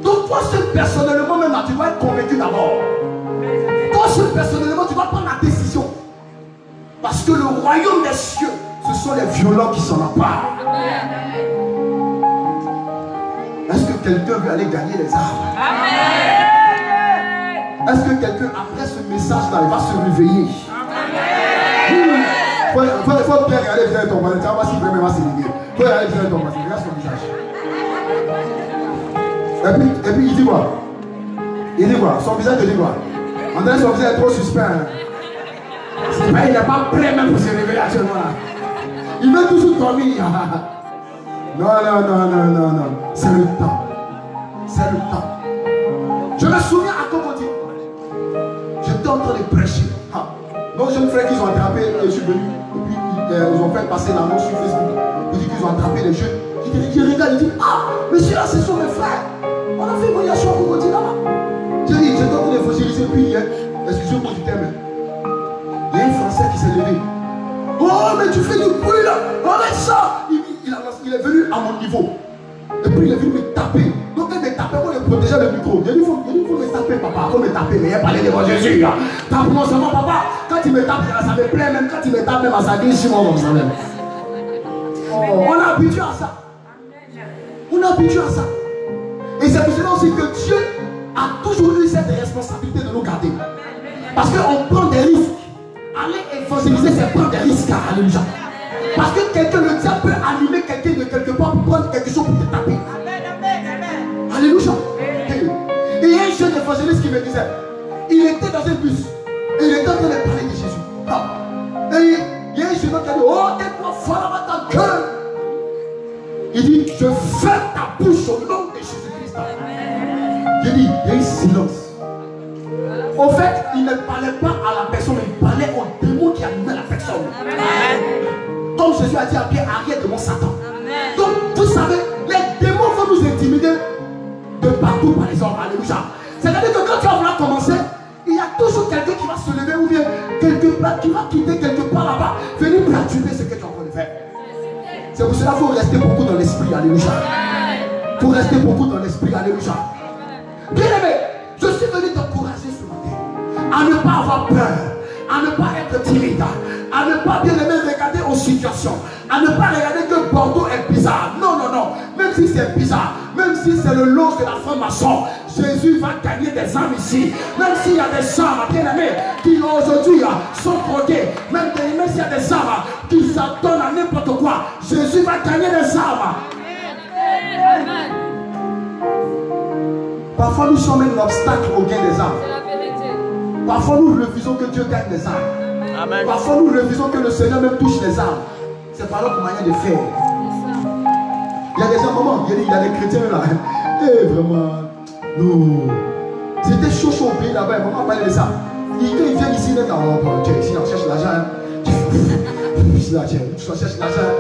Donc toi seul personnellement même là, tu dois être convaincu d'abord. Toi seul personnellement, tu dois prendre la décision. Parce que le royaume des cieux, ce sont les violents qui s'en emparent. Est-ce que quelqu'un veut aller gagner les âmes? Est-ce que quelqu'un, après ce message-là, il va se réveiller? Il faut bien regarder bien ton voisin. Tu vas voir s'il vraiment va se réveiller. Il faut regarder bien ton voisin. Regarde son visage. Et puis il dit quoi? Il dit quoi? Son visage te dit quoi? On dirait que son visage est trop suspect. Hein? C'est vrai, il n'est pas prêt même pour se réveiller actuellement là. Il veut toujours dormir. Non. C'est le temps. C'est le temps. Je me souviens à Cocody. J'étais en train de prêcher. Nos jeunes frères qu'ils ont attrapé, je suis venu. Et puis ils ont fait passer l'annonce sur Facebook. Ils disent qu'ils ont attrapé les jeunes. Ils regardent, ils disent, ah, monsieur là, ce sont mes frères. On a fait voyage à Cocody là-bas. J'ai dit, j'étais en train d'évangéliser. Puis hier, excusez-moi du terme. Il y a un Français qui s'est levé. Oh, mais tu fais du bruit là. Arrête ça. Il est venu à mon niveau. Et puis il est venu me taper. Donc il me tapait pour le protéger le micro. Il dit, il faut me taper, papa. Il faut me taper. Mais il a parlé devant Jésus. Tape-moi seulement, papa. Quand il me tape, ça me plaît. Même quand il me tape, même à sa gueule, moi comme ça même. On a habitué à ça. On a habitué à ça. Et c'est pour cela aussi que Dieu a toujours eu cette responsabilité de nous garder. Parce qu'on prend des risques. Aller évangéliser, c'est prendre des risques. Alléluia. Parce que quelqu'un, le diable peut animer quelqu'un de quelque part pour prendre quelque chose pour te taper. Alléluia. Et il y a un jeune évangéliste qui me disait, il était dans un bus et il était en train de parler de Jésus. Et il y a un jeune qui a dit, oh, tais-toi, ferme ta gueule. Il dit, je ferme ta bouche au nom de Jésus-Christ. J'ai dit, il y a eu silence. Au fait, il ne parlait pas à la personne, mais il parlait au démon qui animait la personne. Comme Jésus a dit à Pierre, arrête de mon Satan. Amen. Donc, vous savez, les démons vont nous intimider de partout par les hommes. Alléluia. C'est-à-dire que quand tu vas vouloir commencer, il y a toujours quelqu'un qui va se lever ou bien quelqu'un qui va quitter quelque part là-bas, venir perturber ce que tu es en train de faire. C'est pour cela qu'il faut rester beaucoup dans l'esprit. Alléluia. Il faut rester beaucoup dans l'esprit. Alléluia. Bien aimé, je suis venu t'encourager ce matin à ne pas avoir peur, à ne pas être timide, à ne pas bien aimer regarder aux situations, à ne pas regarder que Bordeaux est bizarre. Non. Même si c'est bizarre, même si c'est le lot de la franc-maçon, Jésus va gagner des âmes ici. Même s'il y a des âmes, bien aimés, qui aujourd'hui sont drogués, même s'il y a des âmes qui s'adonnent à n'importe quoi, Jésus va gagner des âmes. Amen. Parfois nous sommes un obstacle au gain des âmes. Parfois nous refusons que Dieu gagne des âmes. Amen. Parfois nous refusons que le Seigneur même touche les âmes. C'est par notre manière de faire. Il y a des gens, maman, il y a des chrétiens là. Et vraiment, non. C'était chaud au pays là-bas. Maman parlait de ça. Quand ils viennent ici, ici on cherche l'argent. Ici on cherche l'argent.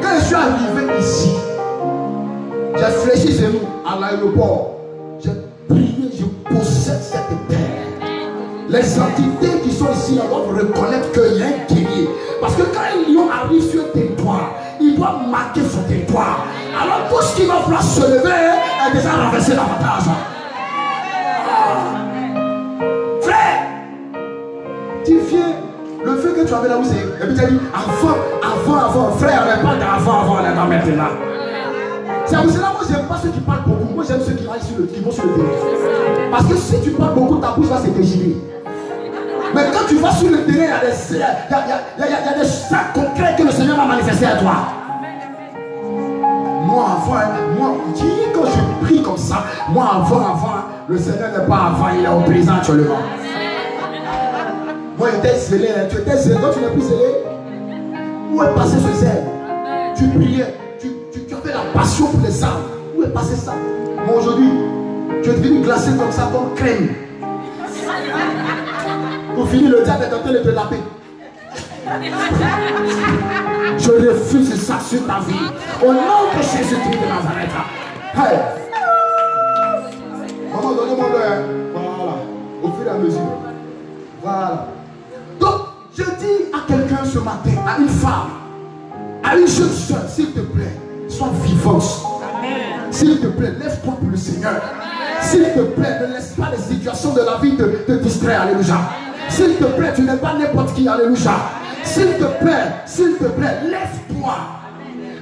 Quand je suis arrivé ici, j'ai fléchi chez nous à l'aéroport. J'ai prié, je possède cette terre. Les entités qui sont ici doivent reconnaître qu'il y a un guerrier. Parce que quand un lion arrive sur le territoire, il doit marquer son territoire. Alors tout ce qui va vouloir se lever est déjà renversé davantage. Frère, tu viens, le feu que tu avais là où c'est. Et puis tu as dit avant, frère, on n'est pas d'avant, on est dans maintenant. C'est pour cela que moi j'aime pas ceux qui parlent beaucoup. Moi j'aime ceux qui vont sur le terrain. Parce que si tu parles beaucoup, ta bouche va se dégirer. Mais quand tu vas sur le terrain, il y a des sacs concrets que le Seigneur va manifester à toi. Moi quand je prie comme ça, moi avant, le Seigneur n'est pas avant, il est au présent actuellement. Moi j'étais zélé, tu étais zélé, toi tu n'es plus zélé. Où est passé ce zèle? Tu priais, tu avais la passion pour les âmes. Où est passé ça? Moi aujourd'hui, tu es devenu glacé comme ça, comme crème. Pour finir, le diable est en train de te laver. Je refuse ça sur ta vie. Au nom de Jésus-Christ de Nazareth. Hey. Maman, donnez-moi le. Voilà. Au fur et à mesure. Voilà. Donc, je dis à quelqu'un ce matin, à une femme, à une jeune soeur, s'il te plaît, sois vivante. S'il te plaît, lève-toi pour le Seigneur. S'il te plaît, ne laisse pas les situations de la vie te distraire. Alléluia. S'il te plaît, tu n'es pas n'importe qui. Alléluia. S'il te plaît, lève-toi.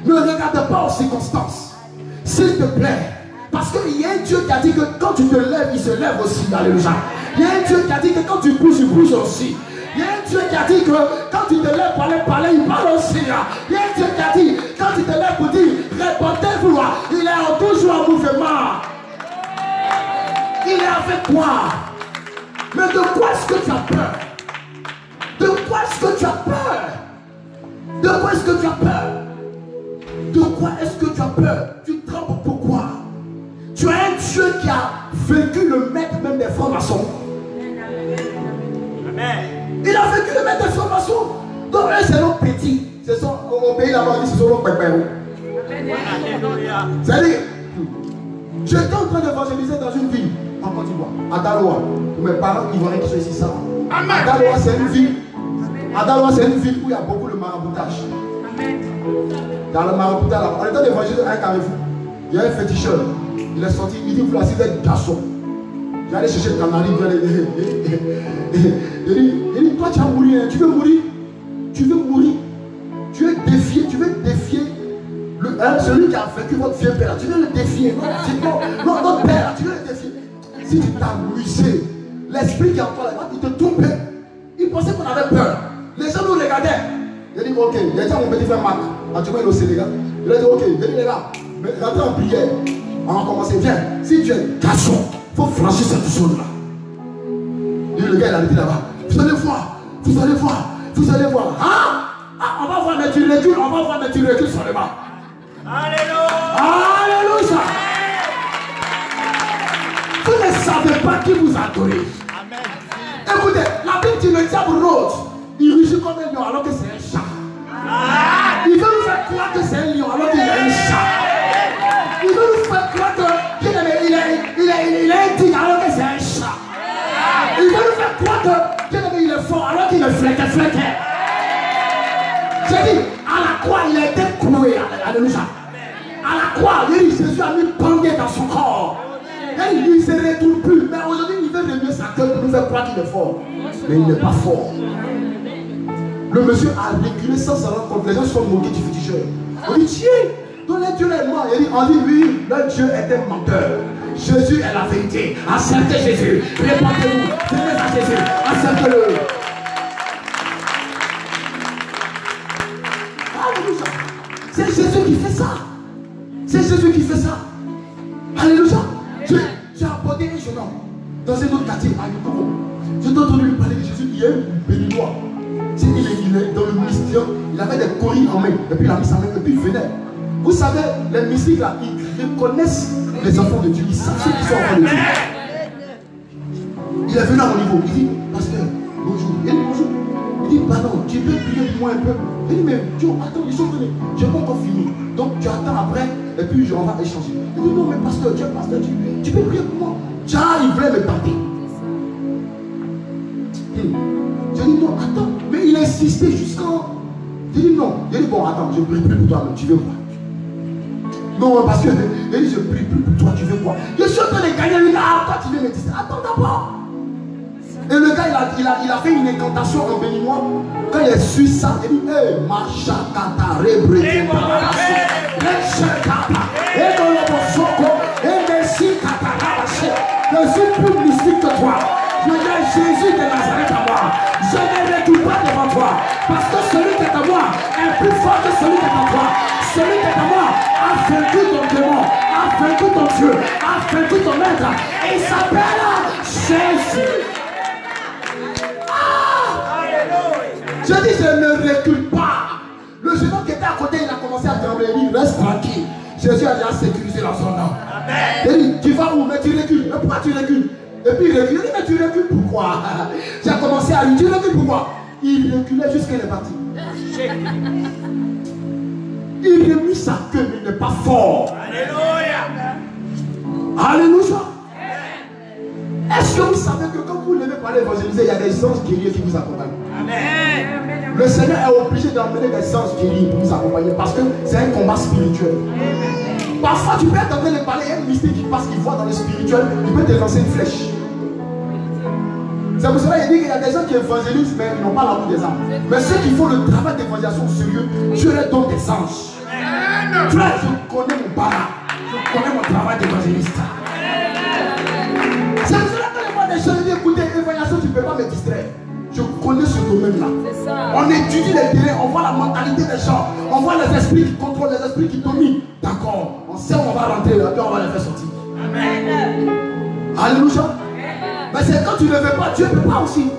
Ne regarde pas aux circonstances. S'il te plaît. Parce qu'il y a un Dieu qui a dit que quand tu te lèves, il se lève aussi. Alléluia. Il y a un Dieu qui a dit que quand tu bouges, il bouge aussi. Il y a un Dieu qui a dit que quand tu te lèves pour aller parler, il parle aussi. Il y a un Dieu qui a dit, quand tu te lèves pour dire, répondez-vous, il est toujours en mouvement. Il est avec toi. Mais de quoi est-ce que tu as peur? De quoi est-ce que tu as peur? De quoi est-ce que tu as peur? De quoi est-ce que tu as peur? Tu trembles pourquoi? Tu as un Dieu qui a vaincu le maître même des francs-maçons. Il a vaincu le maître des francs-maçons. Donc eux c'est nos petits. Ce sont au pays là-bas, ce sont nos pépéros. C'est-à-dire, j'étais en train d'évangéliser dans une ville en Côte d'Ivoire, à Daloa. Pour mes parents ivoiriens qui sont ici, ça. À Daloa c'est une ville. À Daloa c'est une ville où il y a beaucoup de maraboutage. Dans le maraboutage, là, on était d'évangéliser à un carrefour. Il y a un féticheur. Il est sorti, il dit vous là, c'est des garçons. J'allais chercher le canari, il dit toi tu as mouru, hein. Tu veux mourir? Tu veux mourir? Tu veux défier celui qui a vaincu votre vieux père, tu veux le défier. Non, notre père, tu veux le défier. Si tu t'amusais, l'esprit qui est en toi, il te trompait. Il pensait qu'on avait peur. Les gens nous regardaient. Il a dit ok, il a dit à mon petit frère Marc, actuellement il est au Sénégal. Il a dit ok, il a dit les gars, rentrez en prière. On va commencer, viens. Si tu es garçon, il faut franchir cette zone là. Et le gars il a dit là-bas, vous allez voir, vous allez voir, vous allez voir. On va voir, mais tu recules, on va voir, mais tu recules seulement. Alléluia. Alléluia. Vous ne savez pas qui vous adorez. Écoutez, la Bible dit le diable rôde. Il rugit comme un lion alors que c'est un chat. Il veut nous faire croire que c'est un lion alors qu'il est un chat. Il veut nous faire croire qu'il est indigne alors que c'est un chat. Il veut nous faire croire qu'il est fort alors qu'il est fléqué. J'ai dit, à la croix, il a été cloué. Alléluia. À la croix, Jésus a mis pendu dans son corps. Et il ne se retourne plus. Mais aujourd'hui, il veut remuer sa gueule pour nous faire croire qu'il est fort. Mais il n'est pas fort. Le monsieur a reculé sans s'en rendre compte. Les gens se sont moqués du féticheur. On dit, tiens, ton Dieu est mort. On dit, oui, le Dieu est un menteur. Jésus est la vérité. Acceptez Jésus. Répandez-vous. Venez à Jésus. Acceptez-le. Alléluia. C'est Jésus qui fait ça. C'est Jésus qui fait ça. Alléluia. J'ai apporté un jeune homme dans un autre quartier à Yukoko. J'ai entendu lui parler de Jésus. Il est béninois. Il est dans le mystère. Il avait des coris en main. Et puis il a mis sa main. Et puis il venait. Vous savez, les mystiques là, ils reconnaissent les enfants de Dieu. Ils savent ceux qui sont enfants de Dieu. Il est venu à mon niveau. Il dit, pasteur, bonjour. Il dit, bonjour. Il dit, pardon, tu peux prier pour moi un peu. Il dit, mais Dieu, attends, ils sont venus. Je n'ai pas encore fini. Donc tu attends après. Et puis on va échanger. Il dit, non, mais pasteur, tu peux prier pour moi. Tiens, il voulait me parler. J'ai dit, non, attends. Mais il insistait jusqu'en. J'ai dit, non. J'ai dit, bon, attends, je ne prie plus pour toi, mais tu veux quoi? Non, parce que je ne prie plus pour toi, tu veux quoi? Je suis en train de gagner une art, toi tu veux me dire, attends d'abord. Et le gars, il a fait une incantation en béninois. Quand il a su ça, il dit, hé, Macha Kata, Rebré, je suis plus mystique que toi. Je dis Jésus de Nazareth à moi. Je ne recule pas devant toi. Parce que celui qui est à moi est plus fort que celui qui est à toi. Celui qui est à moi a vaincu ton démon, a vaincu ton Dieu, a vaincu ton maître. Et il s'appelle Jésus. Je dis, je ne recule pas. Le jeune homme qui était à côté, il a commencé à trembler. Il dit, reste tranquille. Jésus a déjà sécurisé dans son nom. Il dit, tu vas où? Mais tu recules. Mais pourquoi tu recules? Et puis il recule. Il dit, mais tu recules pourquoi? J'ai commencé à lui dire, tu recules pourquoi? Il reculait jusqu'à qu'il est parti. Il remue sa queue, mais il n'est pas fort. Alléluia. Alléluia. Est-ce que vous savez que quand vous levez par l'évangéliser, il y a des anges guerriers qui vous accompagnent? Amen. Le Seigneur est obligé d'emmener des anges guerriers pour vous accompagner parce que c'est un combat spirituel. Amen. Parfois, tu peux être en train de parler, il y a un mystique qui passe, qui voit dans le spirituel, il peut te lancer une flèche. C'est pour cela qu'il dit qu'il y a des gens qui évangélisent, mais ils n'ont pas l'amour des âmes. Mais ceux qui font le travail d'évangélisation sérieux, Dieu leur donne des anges. Frère, je connais mon parent, je connais mon travail d'évangéliste. C'est pour cela que les gens des gens disent, écoutez, évaluation, tu ne peux pas me distraire. Je connais ce domaine-là. On étudie les terrains, on voit la mentalité des gens, on voit les esprits qui contrôlent, les esprits qui dominent. D'accord, on sait où on va rentrer, là, puis on va les faire sortir. Amen. Alléluia. Mais c'est quand tu ne veux pas, Dieu ne peut pas aussi.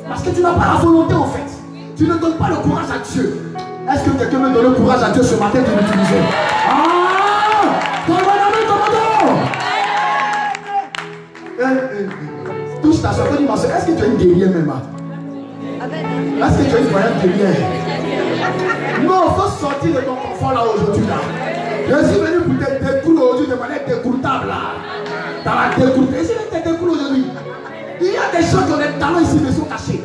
Parce que tu n'as pas la volonté au fait. Tu ne donnes pas le courage à Dieu. Est-ce que quelqu'un me donne le courage à Dieu ce matin de l'utiliser? Touche ta soeur, dis ma soeur, est-ce que tu as une guerrière même? Est-ce que tu as une voyante guerrière? Non, il faut sortir de ton confort là aujourd'hui là. Je suis venu pour te découler aujourd'hui de manière décourtable là. Dans la décourte. Et si je te découle aujourd'hui, il y a des gens qui ont des talents ici mais sont cachés.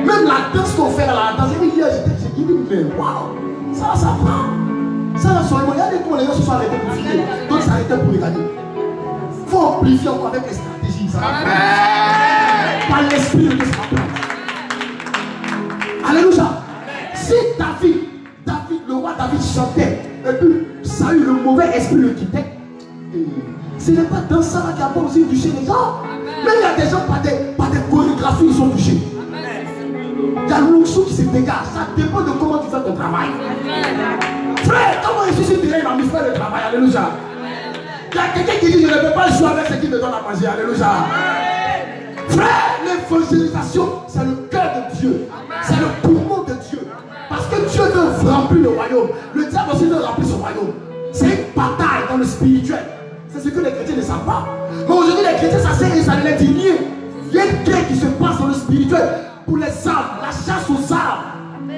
Même la danse qu'on fait dans la danse, hier j'ai dit mais waouh, ça prend. Ça là seulement, il y a des gens les gens se sont arrêtés pour filer, d'autres s'arrêtaient pour regarder. Il faut amplifier encore avec les stratégies. Ça va par l'esprit de Dieu, ça va prendre. Alléluia. Si David, le roi David chantait, et puis Saül, le mauvais esprit le quittait, ce n'est pas dans ça qui a pas aussi touché les gens. Mais il y a des gens par des chorégraphies, ils sont touchés. Il y a l'onction qui se dégage. Ça dépend de comment tu fais ton travail. Frère, comment je suis direct, il m'a mis faire le travail. Alléluia. Il y a quelqu'un qui dit je ne peux pas jouer avec ce qui me donne à manger. Alléluia. Frère, l'évangélisation, c'est le cœur de Dieu. C'est le poumon de Dieu. Parce que Dieu veut remplir le royaume. Le diable aussi veut remplir son royaume. C'est une bataille dans le spirituel. C'est ce que les chrétiens ne savent pas. Mais aujourd'hui, les chrétiens, ça sert et ça les digne. Il y a une guerre qui se passe dans le spirituel pour les âmes, la chasse aux âmes.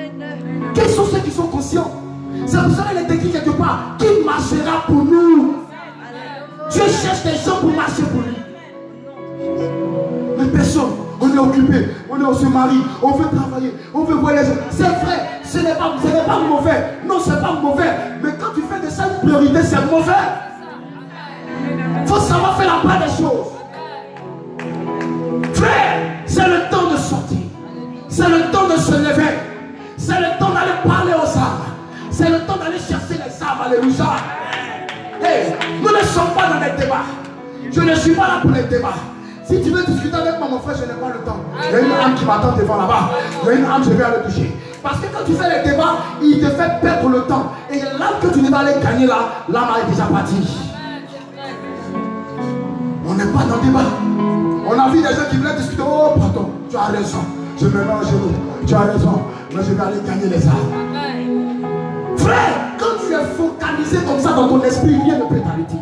Quels sont ceux qui sont conscients? C'est pour ça qu'il est écrit quelque part. Qui marchera pour nous? Dieu cherche des gens pour marcher pour lui. Mais personne. On est occupé, on se marie, on veut travailler, on veut voyager. C'est vrai, ce n'est pas mauvais. Non, c'est pas mauvais. Mais quand tu fais de ça une priorité, c'est mauvais. Il faut savoir faire la part des choses. Frère, c'est le temps de sortir. C'est le temps de se lever. C'est le temps d'aller parler aux âmes. C'est le temps d'aller chercher les âmes. Alléluia. Hey, nous ne sommes pas dans les débats. Je ne suis pas là pour les débats. Si tu veux discuter avec moi, mon frère, je n'ai pas le temps. Il y a une âme qui m'attend devant là-bas. Il y a une âme, je vais aller toucher. Parce que quand tu fais les débats, il te fait perdre le temps. Et l'âme que tu ne vas aller gagner là, l'âme est déjà partie. On n'est pas dans le débat. On a vu des gens qui voulaient discuter. Oh, pardon, tu as raison. Je me mets en genoux. Tu as raison. Mais je vais aller gagner les âmes. Frère, quand tu es focalisé comme ça dans ton esprit, rien ne peut t'arrêter.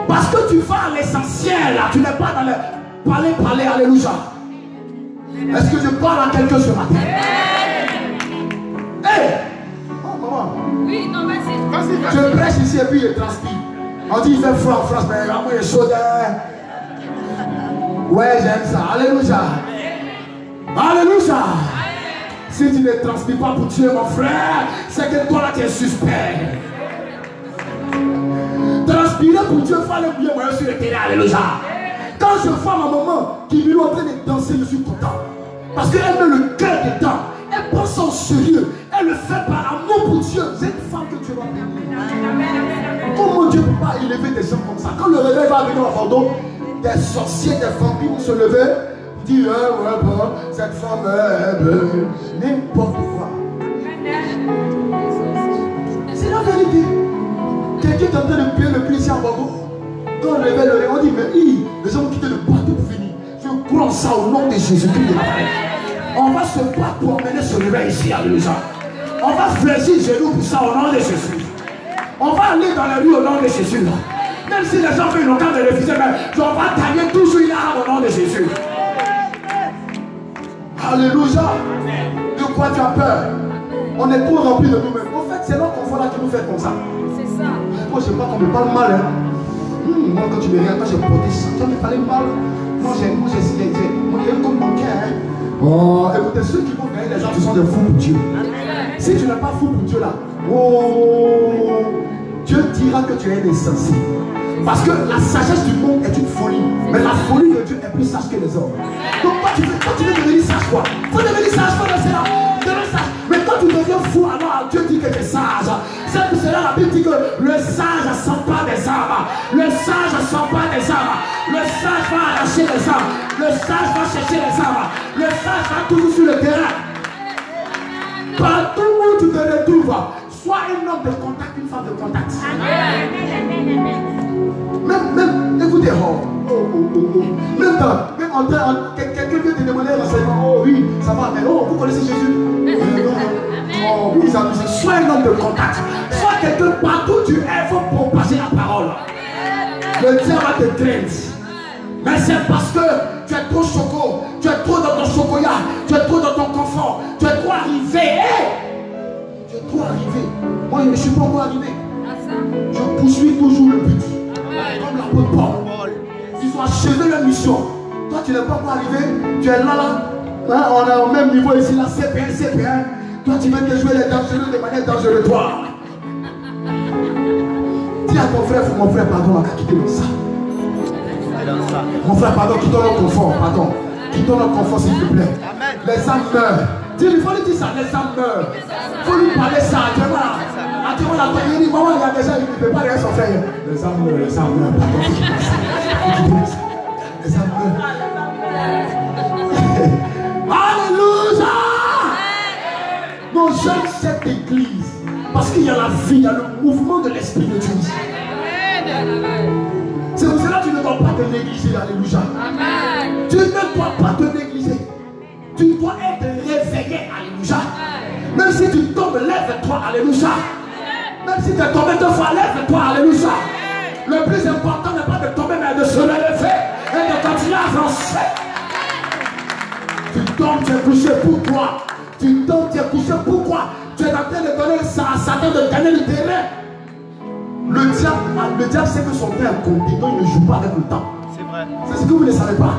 Parce que tu vas à l'essentiel là. Tu n'es pas dans le parler, alléluia. Est-ce que je parle à quelqu'un ce matin? Hey! Oh maman. Oui, non, vas-y. Je prêche ici et puis je transpire. On dit il fait froid en France, mais vraiment il est chaud. Ouais, j'aime ça. Alléluia. Alléluia. Si tu ne transpires pas pour tuer mon frère, c'est que toi là tu es suspect. Transpirer pour Dieu, il faut aller bouiller moi sur le terrain. Alléluia. Quand je vois ma maman qui est en train de danser, je suis content. Parce qu'elle met le cœur dedans. Elle prend ça au sérieux. Elle le fait par amour pour Dieu. C'est une femme que Dieu va bénir. Comment Dieu ne peut pas élever des gens comme ça? Quand le réveil va venir à Bordeaux, des sorciers, des vampires vont se lever, dire ouais, bon, cette femme n'importe quoi. C'est la vérité. Quelqu'un est en train de payer le prix ici à Bordeaux. Quand on réveille le réveil, on dit mais les gens ont quitté le bateau pour venir. Je crois ça au nom de Jésus-Christ de Nazareth. On va se battre pour emmener ce réveil ici à Louisa. On va fléchir les genoux pour ça au nom de Jésus. On va aller dans la rue au nom de Jésus. Même si les gens veulent le cas de refuser, mais on va gagner toujours une âme au nom de Jésus. Alléluia. De quoi tu as peur? On est trop rempli de nous-mêmes. En fait, c'est notre confort là qui nous fait comme ça. C'est ça. Moi, je sais pas qu'on me parle mal. Hein. Moi, quand tu me regardes, quand j'ai porté ça, tu me parlé mal. Moi, j'ai comme mon cœur. Hein. Oh, écoutez, ceux qui vont gagner les gens, ce sont des fous pour Dieu. Si tu n'es pas fou pour Dieu là, oh, Dieu dira que tu es insensé. Parce que la sagesse du monde est une folie. Mais la folie de Dieu est plus sage que les hommes. Donc quand tu veux devenir sage quoi? Il faut devenir sage, il faut rester là. Mais quand tu deviens fou, alors Dieu dit que tu es sage. C'est pour cela la Bible dit que le sage ne sent pas des âmes. Le sage ne sent pas des âmes. Le sage va arracher les âmes. Le sage va chercher les âmes. Le sage va toujours sur le terrain. Partout où tu te retrouves, sois un homme de contact, une femme de contact. Même, écoutez, Même en quelqu'un vient te demander un renseignement. Oh oui, ça va, mais oh, vous connaissez Jésus? Oh oui, ça nous sois un homme de contact. Sois quelqu'un partout où tu es, il faut propager la parole. Le diable va te craindre. Mais c'est parce que tu es trop choco, tu es trop dans ton chocolat, tu es trop dans ton confort, tu es trop arrivé. Tu es trop arrivé. Moi, je ne suis pas encore arrivé. Je poursuis toujours le but. Comme l'apôtre Paul. Ils ont achevé leur mission. Toi, tu n'es pas encore arrivé. Tu es là. Hein, on est au même niveau ici, là, CP1. Toi, tu veux te jouer les dangereux de manière dangereuse. Toi. Dis à ton frère, mon frère, pardon, on va quitter le ça. Mon frère, pardon, quittons notre confort, pardon. Quittons notre confort, s'il te plaît. Les âmes meurent. Il faut lui dire ça, les âmes meurent. Il faut lui parler ça, tu vois. Il dit, maman, il y a déjà, il ne peut pas aller à son frère. Les âmes meurent, pardon. Les âmes meurent. Alléluia. Non, j'aime cette église. Parce qu'il y a la vie, il y a le mouvement de l'Esprit de Dieu. C'est pour cela que tu ne dois pas te négliger, alléluia. Amen. Tu ne dois pas te négliger. Tu dois être réveillé, alléluia. Même si tu tombes, lève-toi, alléluia. Même si tu es tombé 2 fois, lève-toi, alléluia. Le plus important n'est pas de tomber, mais de se relever et de continuer à avancer. Tu tombes, tu es couché, pourquoi? Tu tombes, tu es couché, pourquoi? Tu es en train de donner ça à Satan de gagner le terrain. Le diable sait que son temps est compté, donc il ne joue pas avec le temps. C'est vrai. C'est ce que vous ne savez pas.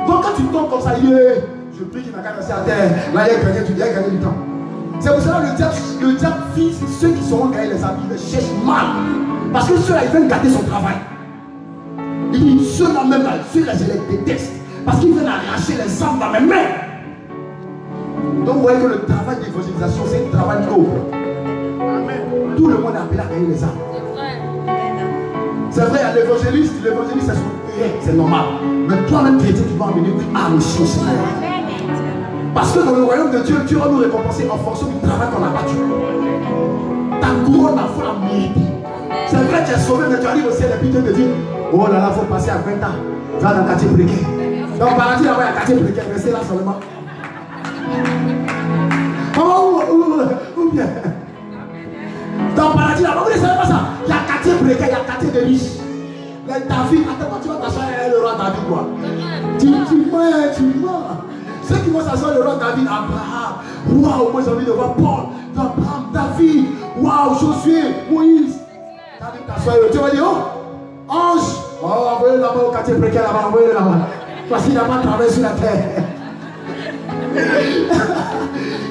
Donc quand tu tombes comme ça, je prie qu'il n'a qu'à rester à terre. Là, il a gagné, tu dis, il a gagné du temps. C'est pour cela que le diable vise ceux qui seront gagnés les habits, ils les cherchent mal. Parce que ceux-là, ils viennent gâter son travail. Il dit, ceux-là même, ceux-là, je les déteste. Parce qu'ils viennent arracher les âmes dans mes mains. Donc vous voyez que le travail d'évangélisation, c'est un travail noble. Tout le monde est appelé à gagner les âmes. C'est vrai, à l'évangéliste, c'est normal. Mais toi-même, chrétien, tu vas amener une âme aussi au Seigneur. Parce que dans le royaume de Dieu, Dieu va nous récompenser en fonction du travail qu'on a battu. Ta couronne, il faut la mériter. C'est vrai, tu es sauvé, mais tu arrives au ciel et puis Dieu te dit, oh là là, il faut passer à 20 ans. Tu vas dans le quartier précaire. Dans le paradis, là-bas, il y a un quartier précaire, restez là seulement. Ou bien. Dans le paradis, là-bas, vous ne savez pas ça. Il y a un quartier précaire, il y a un quartier de riches. David, attends, tu vas t'asseoir le roi David, quoi. Tu mens. Ceux qui vont s'asseoir le roi David, Abraham, waouh, moi j'ai envie de voir Paul, Abraham, David, waouh, Josué, Moïse. David t'assoit, tu vas dire, oh, ange, oh, envoyez-le là-bas au quartier précaire, là-bas, envoyez-le là-bas. Parce qu'il n'a pas travaillé sur la terre.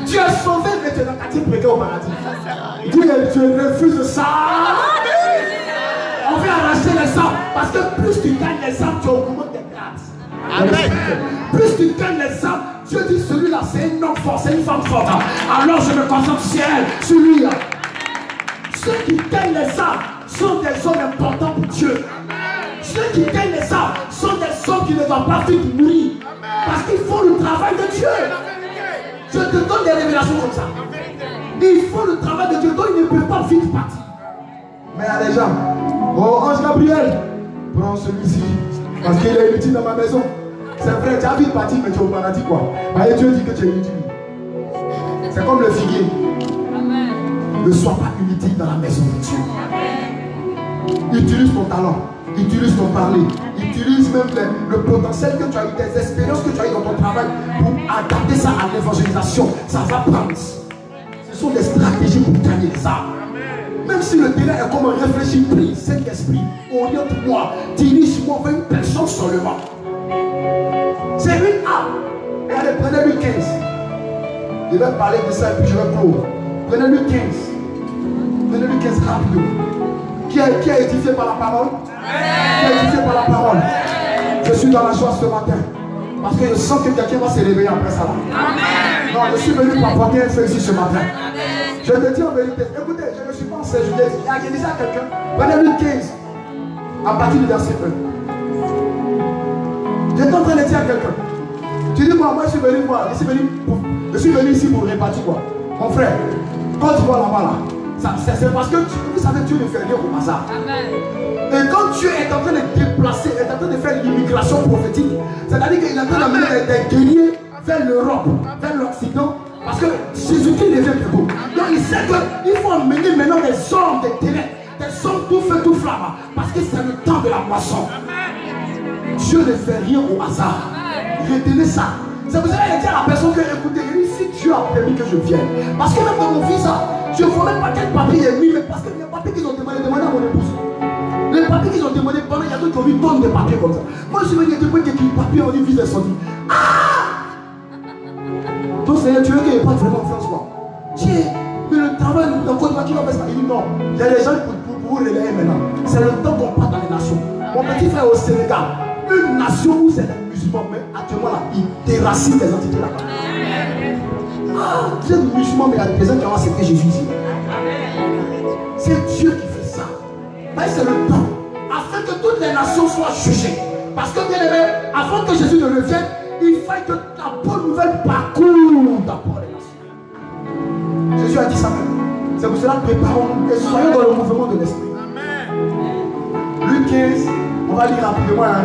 Tu es sauvé, mais tu es dans le quartier précaire au paradis. Tu refuses ça. On vient arracher les âmes. Parce que plus tu gagnes les âmes, tu augmentes tes grades. Amen. Plus tu gagnes les âmes, Dieu dit celui-là, c'est un homme fort, c'est une femme forte. Alors je me concentre sur elle, sur lui. Ceux qui gagnent les âmes sont des hommes importants pour Dieu. Ceux qui gagnent les âmes sont des hommes qui ne doivent pas vite mourir. Parce qu'ils font le travail de Dieu. Je te donne des révélations comme ça. Ils font le travail de Dieu, donc ils ne peuvent pas vite partir. Mais il y a des gens. Oh, Ange Gabriel, prends celui-ci. Parce qu'il est inutile dans ma maison. C'est vrai, tu as vite parti, mais tu es au paradis, quoi. Et Dieu dit que tu es inutile. C'est comme le figuier. Amen. Ne sois pas inutile dans la maison de Dieu. Utilise ton talent. Utilise ton parler. Utilise même le potentiel que tu as eu, des expériences que tu as eu dans ton travail pour adapter ça à l'évangélisation. Ça va prendre. Ce sont des stratégies pour gagner les âmes. Même si le terrain est comme un réfléchir, prie, Saint-Esprit, oriente-moi, dirige-moi vers une personne seulement. C'est une âme. Et allez, prenez Luc 15. Je vais parler de ça et puis je vais clore. Prenez Luc 15. Prenez Luc 15 rapidement. Qui a édifié par la parole? Qui a édifié par la parole? Je suis dans la joie ce matin. Parce que je sens que quelqu'un va se réveiller après ça. Amen. Non, je suis venu pour apporter un feu ici ce matin. Amen. Je te dis en vérité, écoutez, je ne suis pas en séjourné. Il y a déjà quelqu'un. Prenez Luc 15. À partir du verset 1. Je suis en train de dire à quelqu'un. Tu dis moi je suis venu voir. Je suis venu ici pour répartir quoi. Mon frère, quand tu vois là-bas là, C'est parce que vous savez, Dieu ne fait rien au hasard. Amen. Et quand Dieu est en train de déplacer, est en train de faire l'immigration prophétique, c'est-à-dire qu'il est en train d'amener des guerriers vers l'Europe, vers l'Occident, parce que Jésus-Christ devient plus beau. Donc il sait qu'il faut emmener maintenant des hommes, des ténèbres, des hommes tout feu, tout flamme, parce que c'est le temps de la moisson. Dieu ne fait rien au hasard. Retenez ça. C'est pour ça qu'il dit à la personne que, écoutez, si Dieu a permis que je vienne, parce que même dans mon visa, je ne vois même pas quel papier est mis, mais parce que les papiers qu'ils ont demandé à mon épouse. Les papiers qu'ils ont demandé pendant, il y a d'autres qui ont mis tonnes de papiers comme ça. Moi, je me dis, quelques papiers, on dit visa sorti. Ah! Donc, Seigneur, tu veux qu'il n'y ait pas vraiment en France, quoi. Tiens, mais le travail dans Côte d'Ivoire qui va faire ça. Il dit non, il y a des gens pour vous relayer maintenant. C'est le temps qu'on part dans les nations. Mon petit frère au Sénégal, une nation où c'est les musulmans, mais actuellement là, ils déracinent les entités là-bas. Ah, vous êtes musulmans, mais il y a des gens qui ont accepté Jésus ici. C'est Dieu qui fait ça. Mais c'est le temps, afin que toutes les nations soient jugées. Parce que bien aimé, avant que Jésus ne revienne, il faut que la bonne nouvelle parcourt d'abord les nations. Jésus a dit ça même. C'est pour cela que préparons et soyons dans le mouvement de l'esprit. Luc 15, on va lire rapidement. Hein.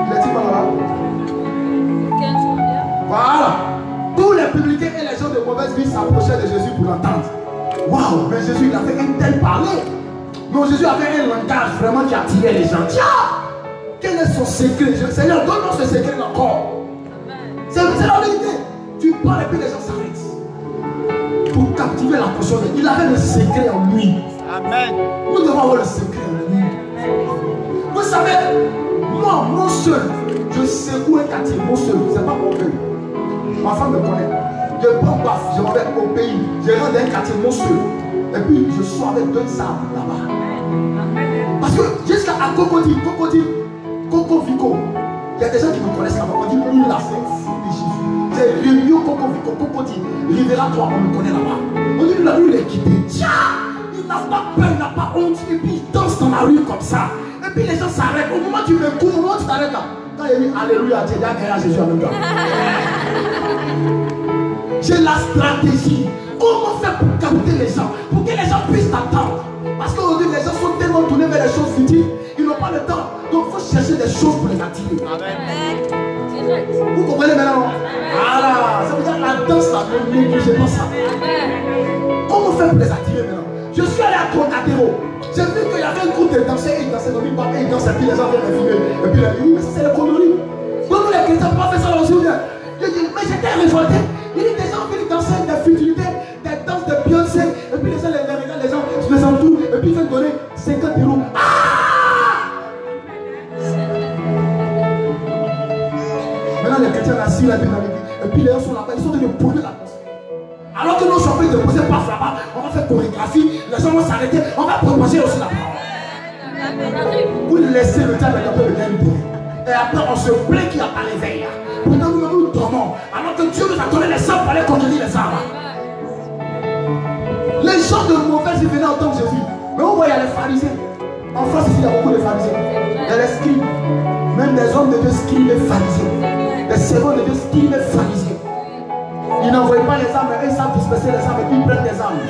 Il a dit quoi là-bas? Voilà. Tous les publicains et les gens de mauvaise vie s'approchaient de Jésus pour l'entendre. Waouh, mais Jésus il a fait un tel parler. Donc Jésus avait un langage vraiment qui attirait les gens. Tiens, quel est son secret? Seigneur, donne-nous ce secret encore. C'est la vérité. Tu parles et puis les gens s'arrêtent. Pour captiver l'attention. Il avait le secret en lui. Amen. Nous devons avoir le secret en lui. Vous savez, moi, mon seul, je secoue un quartier, mon seul, c'est pas mon pays. Ma femme me connaît. Je prends baffe, je m'en vais au pays, je rentre dans un quartier, mon seul. Et puis je sors avec 2 arbres là-bas. Parce que jusqu'à Cocody, Coco Vico, il y a des gens qui me connaissent là-bas. On dit, lui là, c'est fou de Jésus. C'est Réunion Coco Vico, Cocody, Rivera 3, on me connaît là-bas. On dit, lui, il est quitté. Tiens, il n'a pas peur, il n'a pas honte. Et puis il danse dans la rue comme ça. Et puis les gens s'arrêtent. Au moment où tu me cours, au moment où tu t'arrêtes là, quand il dit Alléluia, tu es déjà gagné à Jésus en même temps. J'ai la stratégie. Comment faire pour capter les gens? Pour que les gens puissent t'attendre. Parce qu'aujourd'hui, les gens sont tellement tournés vers les choses futiles, ils n'ont pas le temps. Donc, il faut chercher des choses pour les attirer. Amen. Vous comprenez maintenant? Voilà. Ça veut dire que la danse, là, ne négligez pas ça. Comment faire pour les attirer maintenant? Je suis allé à Trocadéro. J'ai vu qu'il y avait un groupe de danseurs et ils dansaient comme ils dansaient, ils dansaient, et puis les gens viennent les filmer. Et puis ils disent, mais ça, c'est les conneries. Donc, nous, les chrétiens, pas fait ça aussi. Je dis, mais j'étais révolté. Il dit, des gens viennent danser des futilités, des danses de Beyoncé, et puis les gens les regardent, les gens les entourent, et puis ils viennent donner 50 €. Ah! Maintenant, les chrétiens assis là, et puis les gens sont là-bas, ils sont en train de poser la danse. Alors que nous sommes en train de poser par là-bas, on va faire chorégraphie, les gens vont s'arrêter, on va proposer aussi la parole. Vous laissez le diable un peu de gain. Et après, on se plaint qu'il n'y a pas l'éveil. Pourtant, nous dormons. Alors que Dieu nous a donné les sangs pour aller conquérir les âmes. Les gens de mauvaise vie venaient entendre Jésus. Mais on voit, il y a les pharisiens. En France, ici, il y a beaucoup de pharisiens. Il y a les scribes. Même des hommes de Dieu scribes les pharisiens. Les servants de Dieu scribent les pharisiens. Ils n'envoient pas les âmes, mais ils savent disperser les âmes et puis ils prennent les âmes.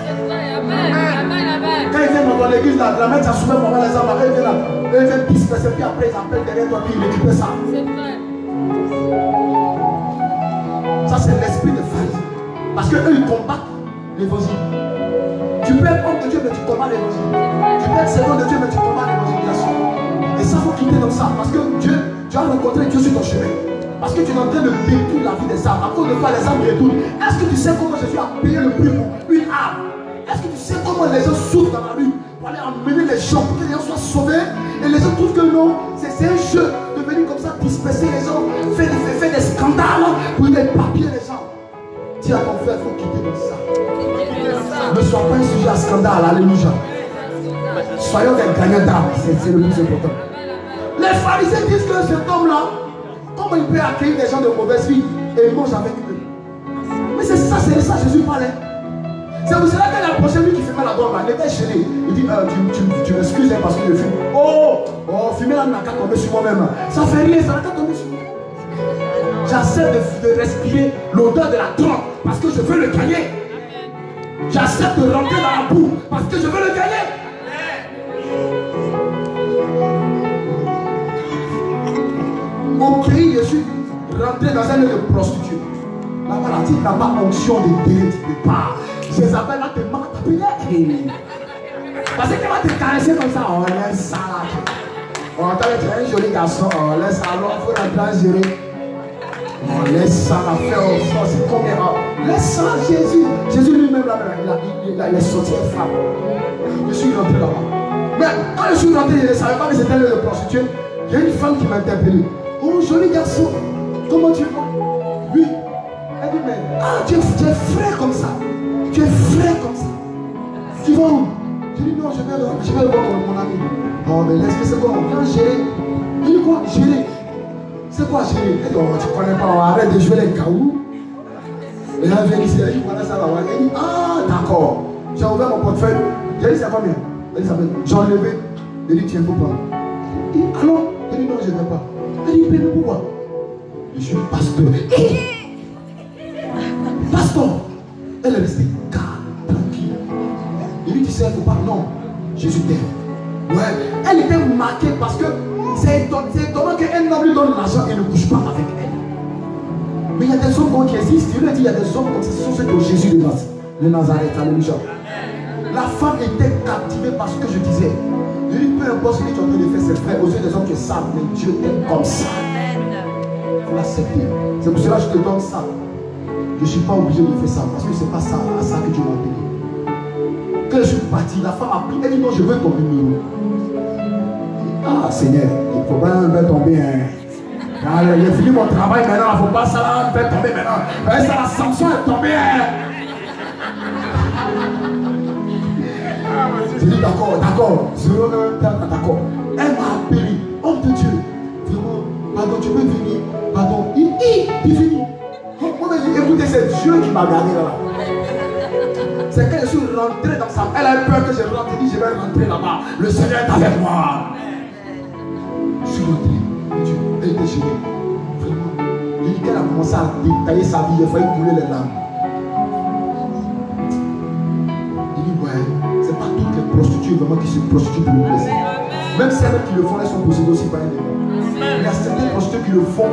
Quand ils viennent dans l'église, la mère s'en souvient pour voir les âmes. Ils viennent là. Ils viennent disperser, puis après ils appellent derrière toi, puis ils récupèrent ça. C'est vrai. Ça, c'est l'esprit de pharisien. Parce qu'eux, ils combattent l'évangile. Tu peux être homme de Dieu, mais tu combats l'évangile. Tu peux être servant de Dieu, mais tu combats l'évangélisation. Et ça, il faut quitter comme ça. Parce que Dieu, tu as rencontré Dieu sur ton chemin. Parce que tu es en train de détruire la vie des âmes. À cause de quoi les âmes détruisent. Est-ce que tu sais comment Jésus a payé le prix pour une âme? Est-ce que tu sais comment les gens souffrent dans la rue pour aller emmener les gens, pour que les gens soient sauvés? Et les gens trouvent que non, c'est un jeu de venir comme ça disperser les gens, faire des scandales pour les papiers les gens. Dis à ton frère, il faut quitter de ça. Ne sois pas un sujet à scandale, alléluia. Soyons des gagnants d'âme, c'est le plus important. Les pharisiens disent que cet homme-là, comment il peut accueillir des gens de mauvaise vie et il mange avec eux? Mais c'est ça Jésus parlait. C'est pour cela que la prochaine nuit qui filmait la bombe, il était gêné. Il dit, tu m'excuses parce que je filme. Oh, filmer là, n'a qu'à tomber sur moi-même. Ça fait rien, ça n'a qu'à tomber sur moi. J'accepte de respirer l'odeur de la drogue parce que je veux le gagner. J'accepte de rentrer dans la boue parce que je veux le gagner. Au pays, je suis rentré dans un lieu de prostituée. Là-bas, la petite n'a pas onction de départ. Je les appelle là, te manques. Parce qu'elle va te caresser comme ça. Oh, laisse ça là. Oh, t'as un joli garçon. Oh, laisse ça. Alors, il faut rentrer à gérer. Oh, laisse ça là. Faire au sort. C'est combien? Oh, laisse ça, Jésus. Jésus lui-même, là, il est sorti une femme. Je suis rentré là-bas. Mais quand je suis rentré, je ne savais pas que c'était un lieu de prostituée. Il y a une femme qui m'a interpellé. Oh, joli garçon. Comment tu vas? Oui. Elle dit, mais tu es frais comme ça. Tu es frais comme ça. Tu vas où? Je dis, non, je vais voir mon ami. Oh, mais laisse-moi, c'est quoi? Viens gérer. Il dit quoi? Gérer. C'est quoi gérer? Elle dit, oh, tu connais pas, arrête de jouer les caoutchoucs. Et là, elle vient ici, elle dit, voilà ça va. Elle dit, ah, d'accord. J'ai ouvert mon portefeuille. J'ai dit, c'est combien? Elle dit, ça va. J'ai enlevé. Elle dit, tiens, faut pas. Elle dit, allons. Elle dit, non, je ne vais pas. Elle dit, mais pourquoi? Je suis pasteur. Pasteur. Elle est restée calme, tranquille. Il lui dit, tu faut pas. Non, Jésus t'aime. Ouais. Elle était marquée parce que c'est étonnant qu'un homme lui donne l'argent et ne couche pas avec elle. Mais il y a des hommes qui existent. Il lui a dit, il y a des hommes comme ça. Ce sont ceux de Jésus de Nazareth. Alléluia. La femme était captivée par ce que je disais. Il lui dit, peu importe ce que tu es en train de faire, c'est vrai. Aux yeux des hommes qui savent, mais Dieu t'aime comme ça. Il faut l'accepter. C'est pour cela que je te donne ça. Je ne suis pas obligé de faire ça parce que ce n'est pas ça, à ça que Dieu m'a appelé. Quand je suis parti, la femme a pris, elle dit non, je veux ton numéro. Ah Seigneur, il faut pas me faire tomber. Hein. J'ai fini mon travail maintenant, il ne faut pas ça me faire tomber maintenant. Ça, la sanction est tombée. Hein. J'ai dit d'accord, d'accord. D'accord. Elle m'a appelé, homme de Dieu. Vraiment, pardon, tu peux venir. Pardon, il finit. Écoutez, c'est Dieu qui m'a gardé là. C'est quand je suis rentré dans sa... Elle a eu peur que je rentre. Elle dit, je vais rentrer là-bas. Le Seigneur est avec moi. Je suis rentré. Dieu, elle était chez lui. Vraiment. Il dit qu'elle a commencé à détailler sa vie. Il a failli couler les larmes. Il dit, ouais, c'est pas toutes les prostituées vraiment qui se prostituent pour le plaisir. Même celles qui le font, elles sont possédées aussi par un démon. Il y a certaines prostituées qui le font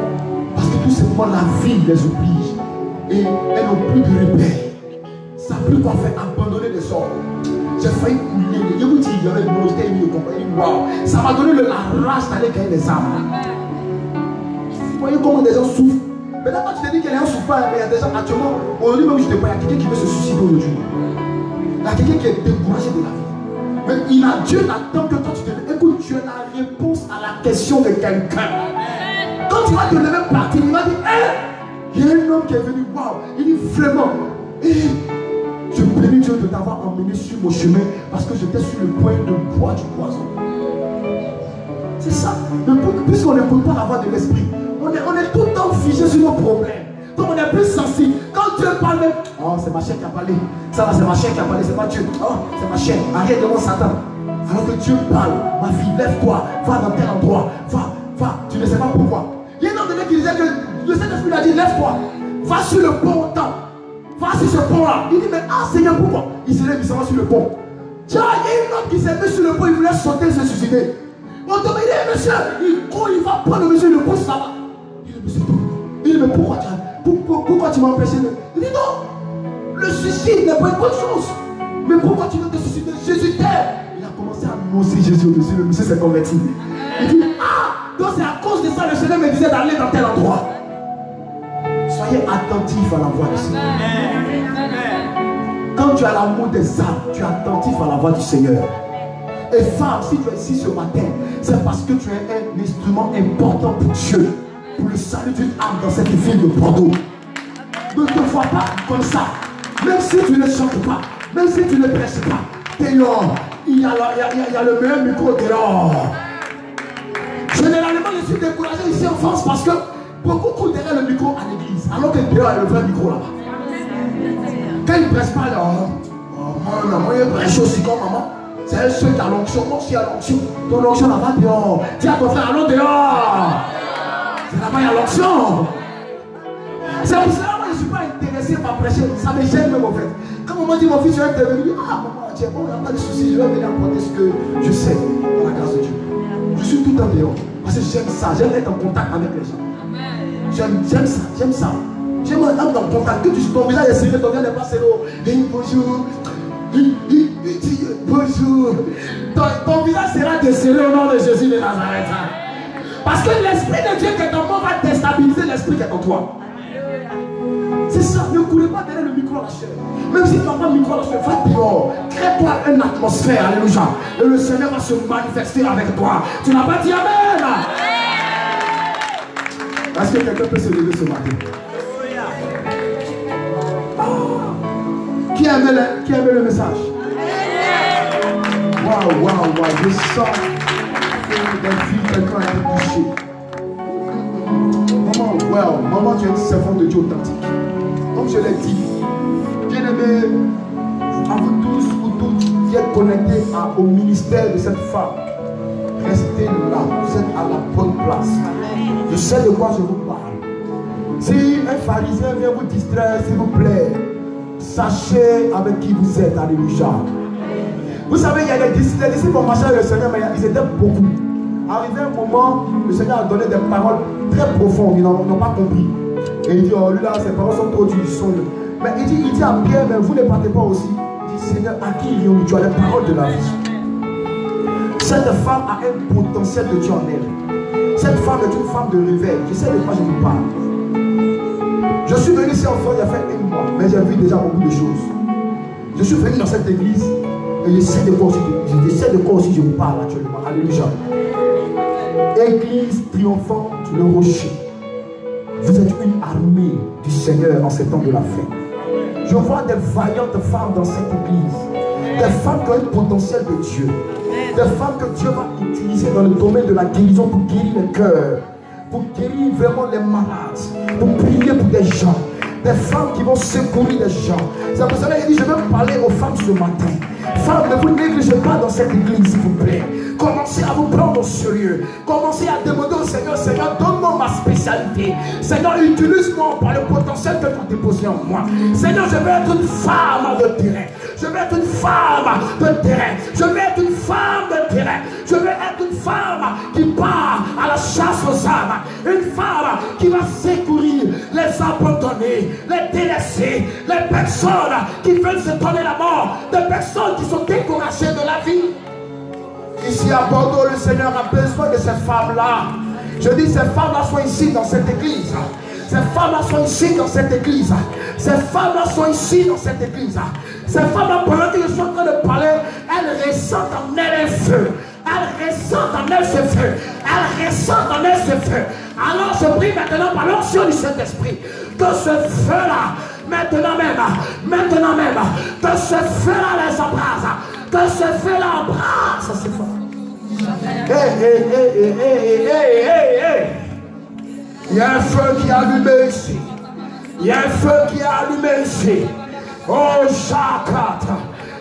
parce que tout simplement la vie les oblige. Et elles n'ont plus de repères. Ça n'a plus quoi faire, abandonner des sorts. J'ai failli couler. Je vous dis, il y avait une j'étais ému de compagnie. Waouh, ça m'a donné la rage d'aller gagner des âmes. Vous voyez comment des gens souffrent. Maintenant, quand tu te dis qu'il y a un souffrant, il y a des gens actuellement, aujourd'hui même, je te parle, il y a quelqu'un qui veut se suicider aujourd'hui. Il y a quelqu'un qui est découragé de la vie. Mais Dieu n'attend que toi tu te lèves. Écoute, tu as la réponse à la question de quelqu'un. Quand tu vas te lever partir, il va dire, il y a un homme qui est venu, waouh, il dit vraiment, je bénis Dieu de t'avoir emmené sur mon chemin parce que j'étais sur le point de boire du poison. C'est ça. Puisqu'on n'écoute pas la voix de l'esprit, on est tout le temps figé sur nos problèmes. Donc on est plus sensible. Quand Dieu parle, oh c'est ma chair qui a parlé. Ça là c'est ma chair qui a parlé, c'est pas Dieu. Oh c'est ma chair. Arrête de mon Satan. Alors que Dieu parle, ma fille, lève-toi, va dans tel endroit, va, tu ne sais pas pourquoi. Il y a un homme qui disait que le Saint-Esprit lui a dit, lève-toi, va sur le pont autant. Va sur ce pont-là. Il dit, mais Seigneur, pourquoi? Il se lève, il s'en va sur le pont. Tiens, il y a un homme qui s'est mis sur le pont, il voulait sauter, se suicider. On te dit, monsieur, il court, il va prendre le monsieur, le pousse là-bas. Il dit, monsieur, il dit, mais pourquoi tu m'as empêché de... Il dit, non, le suicide n'est pas une bonne chose. Mais pourquoi tu veux te suicider? Jésus t'aime. Il a commencé à annoncer Jésus au-dessus, le monsieur s'est converti. Il dit, donc c'est à cause de ça, le Seigneur me disait d'aller dans tel endroit. Soyez attentifs à la voix du Seigneur. Quand tu as l'amour des âmes, tu es attentif à la voix du Seigneur. Et femme, si tu es ici ce matin, c'est parce que tu es un instrument important pour Dieu, pour le salut d'une âme dans cette ville de Bordeaux. Ne te vois pas comme ça. Même si tu ne chantes pas, même si tu ne prêches pas, dehors, il y a le meilleur micro dehors. Généralement, je suis découragé ici en France parce que beaucoup courent derrière le micro à l'église, alors que dehors, il y a le vrai micro là-bas. Quand ils ne prêchent pas, maman, il prêche aussi comme maman. C'est elle seule qui a l'onction. Moi aussi, il y a l'onction. Ton onction là-bas dehors. Dis à ton frère, allons dehors. C'est là-bas, il y a l'onction. C'est pour cela que moi je ne suis pas intéressé par prêcher. Ça me gêne même en fait. Quand on m'a dit mon fils, tu vas intervenir, ah maman, tu es bon, il n'y a pas de souci, je vais venir apporter ce que je sais dans la grâce de Dieu. Je suis tout en dehors. Parce que j'aime ça, j'aime être en contact avec les gens. J'aime ça, j'aime ça. J'aime être en contact. Que ton visage est serré, ton visage n'est pas serré. Bonjour. Bonjour. Ton visage sera desserré au nom de Jésus de Nazareth. Parce que l'esprit de Dieu qui est en moi va déstabiliser l'esprit qui est en toi. C'est ça, ne courez pas derrière le micro à la chair. Même si tu n'as pas le micro à la chair, va dehors. Crée-toi une atmosphère, alléluia. Et le Seigneur va se manifester avec toi. Tu n'as pas dit Amen. Est-ce que quelqu'un peut se lever ce matin? Qui aimait le message? Waouh, je sens que dans la vie, quelqu'un a été touché. Maman, tu es une servante de Dieu authentique. Comme je l'ai dit, bien aimé, à vous tous ou toutes qui êtes connectés au ministère de cette femme, restez là, vous êtes à la bonne place. Je sais de quoi je vous parle. Si un pharisien vient vous distraire, s'il vous plaît, sachez avec qui vous êtes, alléluia. Vous savez, il y a des disciples qui ont marché avec le Seigneur, mais ils étaient beaucoup. Arrivé un moment, le Seigneur a donné des paroles très profondes, ils n'ont pas compris. Et il dit, oh lui là, ses paroles sont trop dures, mais il dit à Pierre, mais vous ne partez pas aussi. Il dit, Seigneur, à qui tu as les paroles de la vie. Cette femme a un potentiel de Dieu en elle. Cette femme est une femme de réveil. Je sais de quoi je vous parle. Je suis venu ici en France il y a fait un mois, mais j'ai vu déjà beaucoup de choses. Je suis venu dans cette église et je sais de quoi aussi je vous parle actuellement. Alléluia. Église triomphante, le rocher. Vous êtes une armée du Seigneur en ces temps de la fin. Je vois des vaillantes femmes dans cette église. Des femmes qui ont un potentiel de Dieu. Des femmes que Dieu va utiliser dans le domaine de la guérison pour guérir les cœurs. Pour guérir vraiment les malades. Pour prier pour des gens. Des femmes qui vont secourir les gens. C'est pour cela qu'il dit, je vais parler aux femmes ce matin. Femmes, ne vous négligez pas dans cette église, s'il vous plaît. Commencez à vous prendre au sérieux. Commencez à demander au Seigneur, Seigneur, donne-moi ma spécialité. Seigneur, utilise-moi par le potentiel que tu déposé en moi. Seigneur, je vais être une femme de terrain. Je vais être une femme de terrain. Je vais être une femme de terrain. Je vais être une femme qui part à la chasse aux âmes. Une femme qui va secourir les abandonnés, les délaissés, les personnes qui veulent se donner la mort, des personnes qui sont découragées de la vie. Ici à Bordeaux, le Seigneur a besoin de ces femmes-là. Je dis, ces femmes-là sont ici dans cette église. Ces femmes-là sont ici dans cette église. Ces femmes-là sont ici dans cette église. Ces femmes-là, pendant que je suis en train de parler, elles ressentent en elles un feu. Elles ressentent en elles ce feu. Elles ressentent en elles ce feu. Alors je prie maintenant par l'onction du Saint-Esprit que ce feu-là, maintenant même, que ce feu-là les embrase. Que ce feu-là embrase ces femmes. Il y a un feu qui est allumé ici. Il y a un feu qui est allumé ici. Oh, Shakata.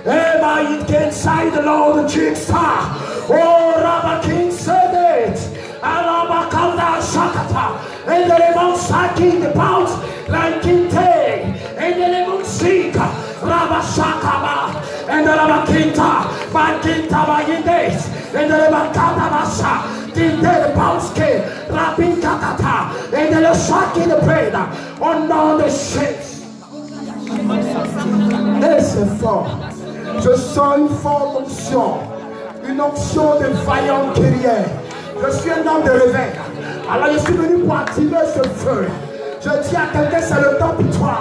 Ema it inside the Lord Jigstar. Oh, Rabba King said it. Alaba Kanda Shakata. And the Lemon Saki the Pounds like Kinte. And the Lemon Sika. Rabba Shakaba. And the Rabba Kinta. Bakinta Bayindes. And the Lemon Katabasha. Kinte the Pounds King. Rabin Kakata. And the Saki the Preda. On all the ships. Et c'est fort. Je sens une forte onction. Une onction de vaillante guerrière. Je suis un homme de réveil. Alors je suis venu pour activer ce feu. Je dis à quelqu'un, c'est le temps pour toi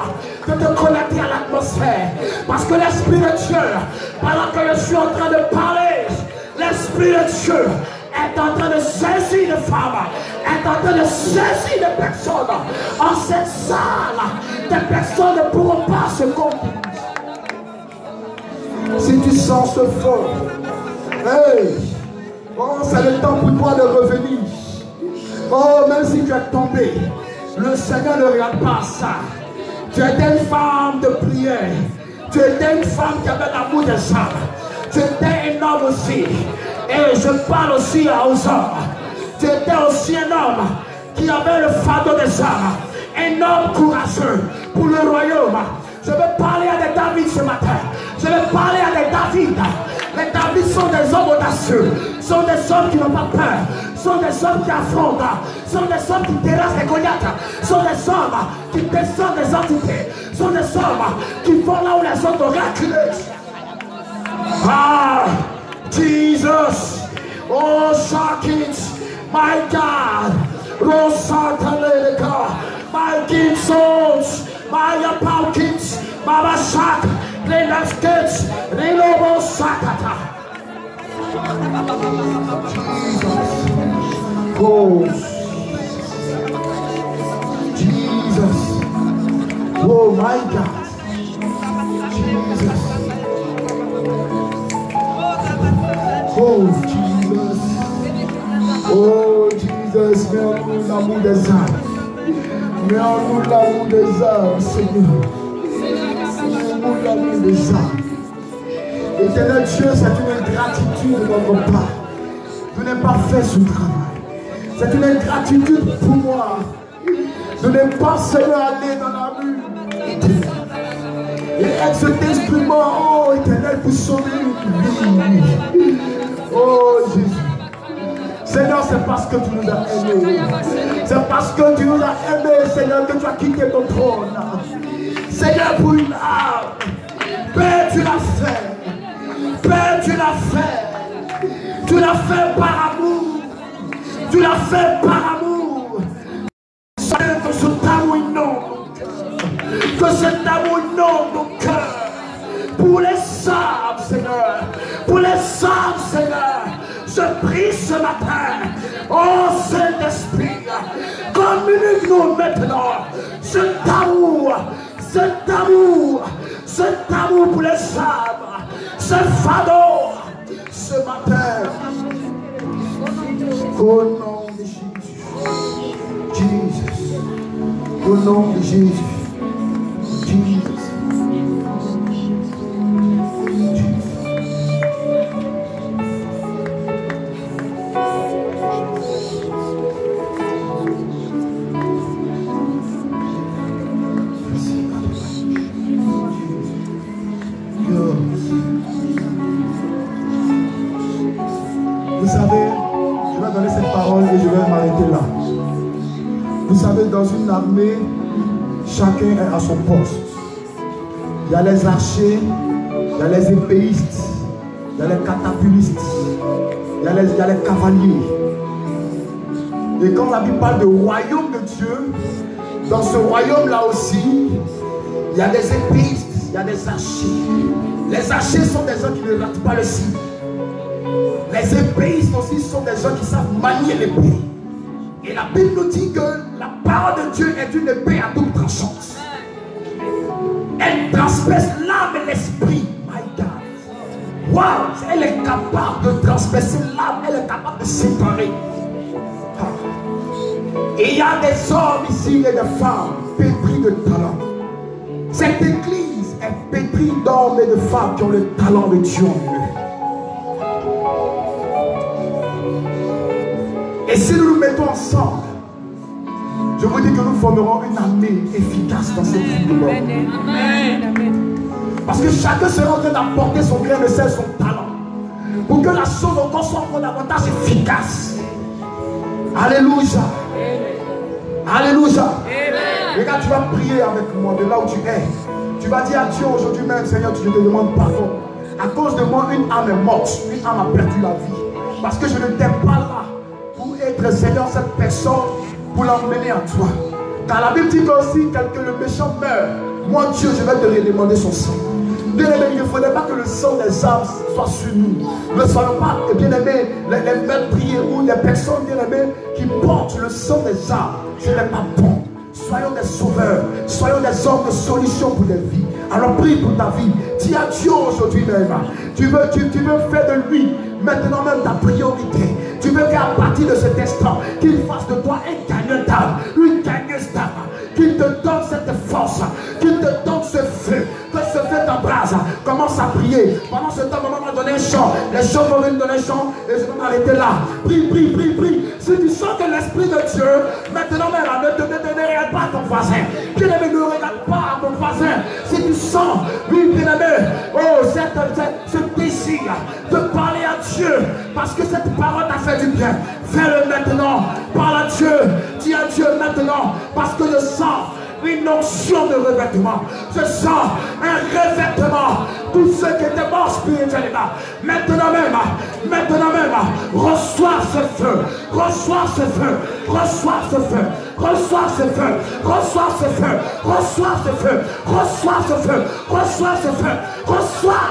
de te connecter à l'atmosphère. Parce que l'Esprit de Dieu, pendant que je suis en train de parler, l'Esprit de Dieu est en train de saisir les femmes, est en train de saisir les personnes. En cette salle, des personnes ne pourront pas se comprendre. Si tu sens ce feu, hey, oh, c'est le temps pour toi de revenir. Oh, même si tu es tombé, le Seigneur ne regarde pas ça. Tu étais une femme de prière. Tu étais une femme qui avait l'amour des âmes. Tu étais un homme aussi. Et je parle aussi aux hommes. Tu étais aussi un homme qui avait le fardeau des âmes. Un homme courageux pour le royaume. Je vais parler à des David ce matin. Je vais parler à des David. Les David sont des hommes audacieux. Sont des hommes qui n'ont pas peur. Sont des hommes qui affrontent. Sont des hommes qui terrassent les Goliaths. Sont des hommes qui descendent des entités. Sont des hommes qui vont là où les autres ont reculé. Ah, Jesus. Oh, Shakit. My God. Rosataleka. My King Souls. My Apalkins. Mama Shak. Lenas Kids. Relobo Sakata. Oh, Jesus. Oh my God. Jesus. Oh Jesus. Oh Jesus. Mets en nous l'amour des âmes. Mets en nous l'amour des âmes, Seigneur. Mets en nous l'amour des âmes. Éternel Dieu, c'est une ingratitude de notre part de ne pas faire ce travail. C'est une ingratitude pour moi de ne pas, Seigneur, aller dans la rue et être cet instrument, oh Éternel, pour sauver une vie. Oh Jésus. Seigneur, c'est parce que tu nous as aimés. C'est parce que tu nous as aimés, Seigneur, que tu as quitté ton trône. Seigneur, pour une âme. Père, tu l'as fait. Père, tu l'as fait. Tu l'as fait par amour. Tu l'as fait par amour. Seigneur, que cet amour inonde. Que cet amour inonde nos cœurs. Pour les âmes, Seigneur. Pour les âmes, Seigneur. Je prie ce matin. Oh Saint-Esprit. Communique-nous maintenant. Cet amour. Cet amour. Cet amour pour les âmes. Ce fardeau. Ce matin. Au nom de Jésus. Jesus. Au nom de Jésus. Jesus. Vous savez, je vais donner cette parole et je vais m'arrêter là. Vous savez, dans une armée, chacun est à son poste. Il y a les archers, il y a les épéistes, il y a les catapulistes, il y a les cavaliers. Et quand la Bible parle de royaume de Dieu, dans ce royaume-là aussi, il y a des épéistes, il y a des archers. Les archers sont des gens qui ne ratent pas le cible. Les épéistes aussi sont des gens qui savent manier l'épée. Et la Bible nous dit que la parole de Dieu est une épée à double tranchante. Elle transperce l'âme et l'esprit. My God. Wow, elle est capable de transpercer l'âme, elle est capable de séparer. Et il y a des hommes ici et des femmes pétris de talent. Cette église est pétrie d'hommes et de femmes qui ont le talent de Dieu en eux. Et si nous nous mettons ensemble, je vous dis que nous formerons une armée efficace dans cette vie de l'homme. Parce que chacun sera en train d'apporter son grain de sel, son talent, pour que la chose encore soit encore davantage efficace. Alléluia. Alléluia. Regarde, tu vas prier avec moi de là où tu es. Tu vas dire à Dieu aujourd'hui même, Seigneur, tu te demandes pardon. À cause de moi, une âme est morte, une âme a perdu la vie. Parce que je ne t'aime pas là pour être, Seigneur, cette personne, pour l'emmener à toi. Car la Bible dit que aussi, quand le méchant meurt, moi Dieu, je vais te redemander son sang. Bien aimé, il ne faudrait pas que le sang des âmes soit sur nous. Ne soyons pas, bien aimé, les meurtriers ou les personnes, bien aimées, qui portent le sang des âmes. Ce n'est pas bon. Soyons des sauveurs, soyons des hommes de solution pour des vies. Alors prie pour ta vie. Dis à Dieu aujourd'hui même. Tu veux faire de lui maintenant même ta priorité. Tu veux qu'à partir de cet instant, qu'il fasse de toi un gagnant d'âme, une gagneuse d'âme. Qu'il te donne cette force, qu'il te donne ce feu, que ce feu ta brasse, commence à prier. Pendant ce temps, maman m'a donné un chant. Les chants vont venir donner un chant et je vais m'arrêter là. Prie, prie, prie, prie. Si tu sens que l'Esprit de Dieu, maintenant même, ne regarde pas ton voisin. Bien-aimé, ne regarde pas ton voisin. Si tu sens, oui, bien-aimé, oh, ce désir de parler à Dieu, parce que cette parole t'a fait du bien, fais-le maintenant. Parle à Dieu, dis à Dieu maintenant, parce que je sens une onction de revêtement. Je sens un revêtement. Tous ceux qui étaient morts spirituellement, maintenant même, reçois ce feu, reçois ce feu, reçois ce feu, reçois ce feu, reçois ce feu, reçois ce feu, reçois ce feu, reçois ce feu, reçois.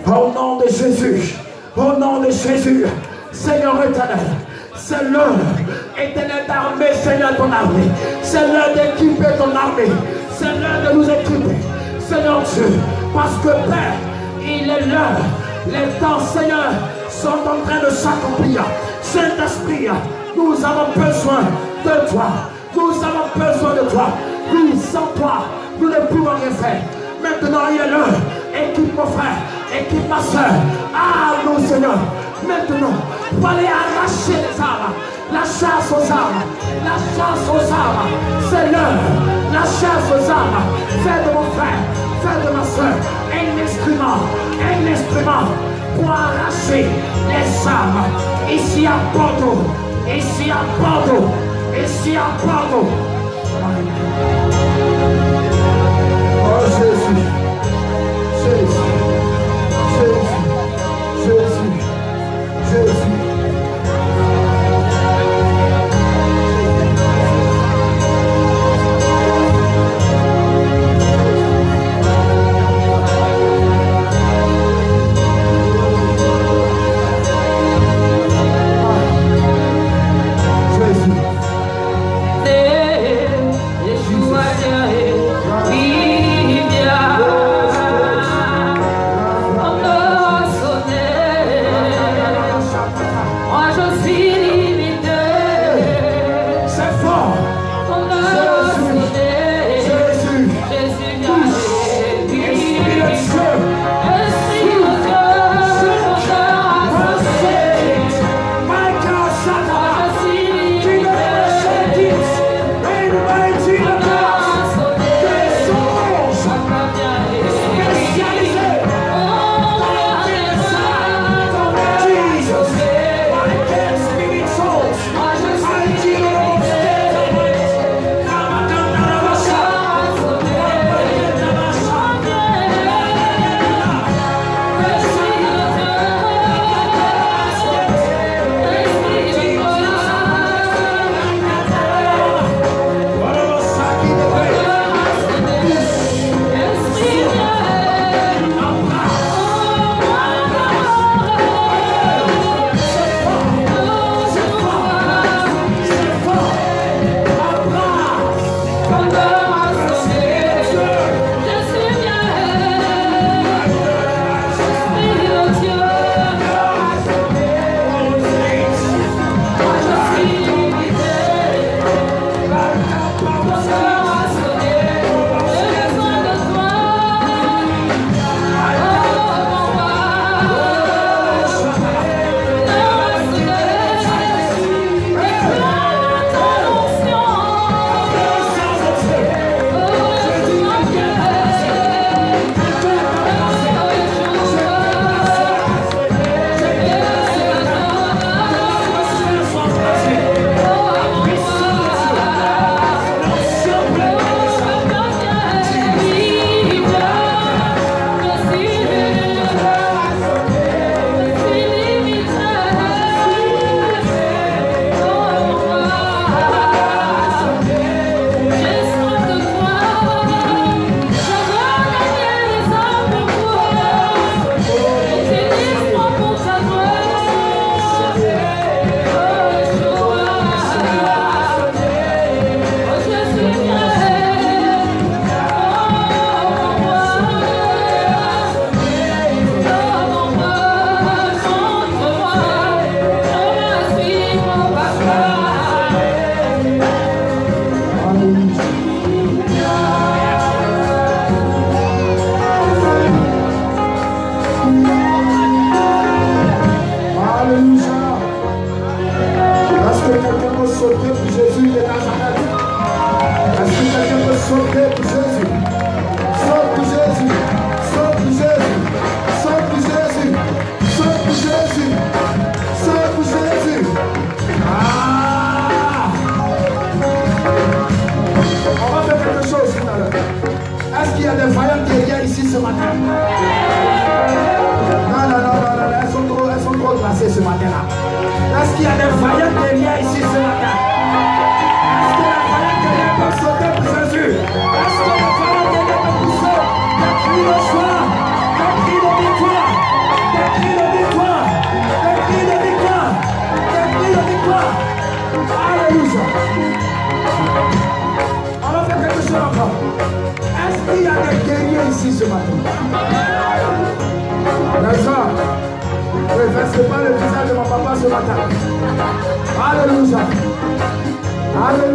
Au nom de Jésus, au nom de Jésus, Seigneur éternel, c'est l'heure éternelle d'armée, Seigneur, ton armée. C'est l'heure d'équiper ton armée. C'est l'heure de nous équiper, Seigneur Dieu. Parce que Père, il est l'heure. Les temps, Seigneur, sont en train de s'accomplir. Saint-Esprit, nous avons besoin de toi. Nous avons besoin de toi. Oui, sans toi, nous ne pouvons rien faire. Maintenant, il est l'heure. Équipe mon frère, équipe ma soeur. Ah, non, Seigneur. Maintenant, pour aller arracher les armes. La chasse aux armes. La chasse aux armes. C'est l'heure. La chasse aux armes. Fais de mon frère, fais de ma soeur un instrument pour arracher les armes. Ici à Bordeaux. Ici à Bordeaux. Ici à Bordeaux. Oh Jésus. Jésus. Jésus. Jésus. Jésus. Yeshua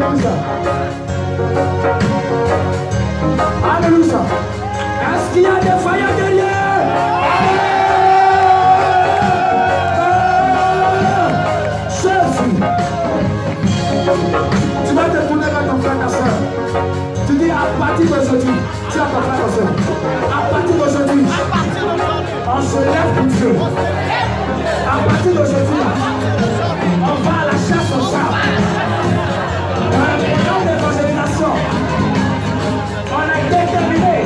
Alléluia. Alléluia. Est-ce qu'il y a des failles derrière? Jésus. Tu vas te tourner vers ton frère, ta soeur. Tu dis à partir d'aujourd'hui, tu as ton frère, ta soeur. À partir d'aujourd'hui, on se lève pour Dieu. À partir d'aujourd'hui, on va à la chasse aux âmes. Dans le programme d'évangélisation, on est déterminé.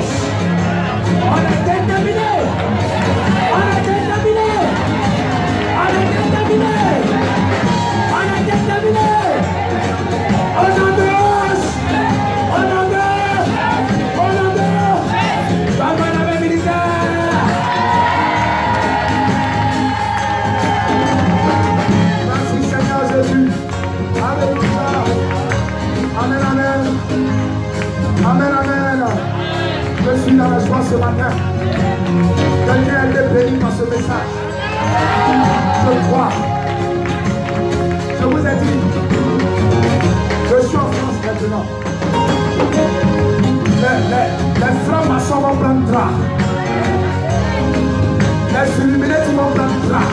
On est déterminé. On est déterminé. On est déterminé. On est déterminé. On engage. On engage. On engage. Papa la militaire. Merci Seigneur Jésus. Alléluia. Amen, amen. Amen, amen. Je suis dans la joie ce matin. Quelqu'un a été béni par ce message. Je crois. Je vous ai dit, je suis en France maintenant. Les francs-maçons vont prendre drap. Les illuminés vont prendre drap.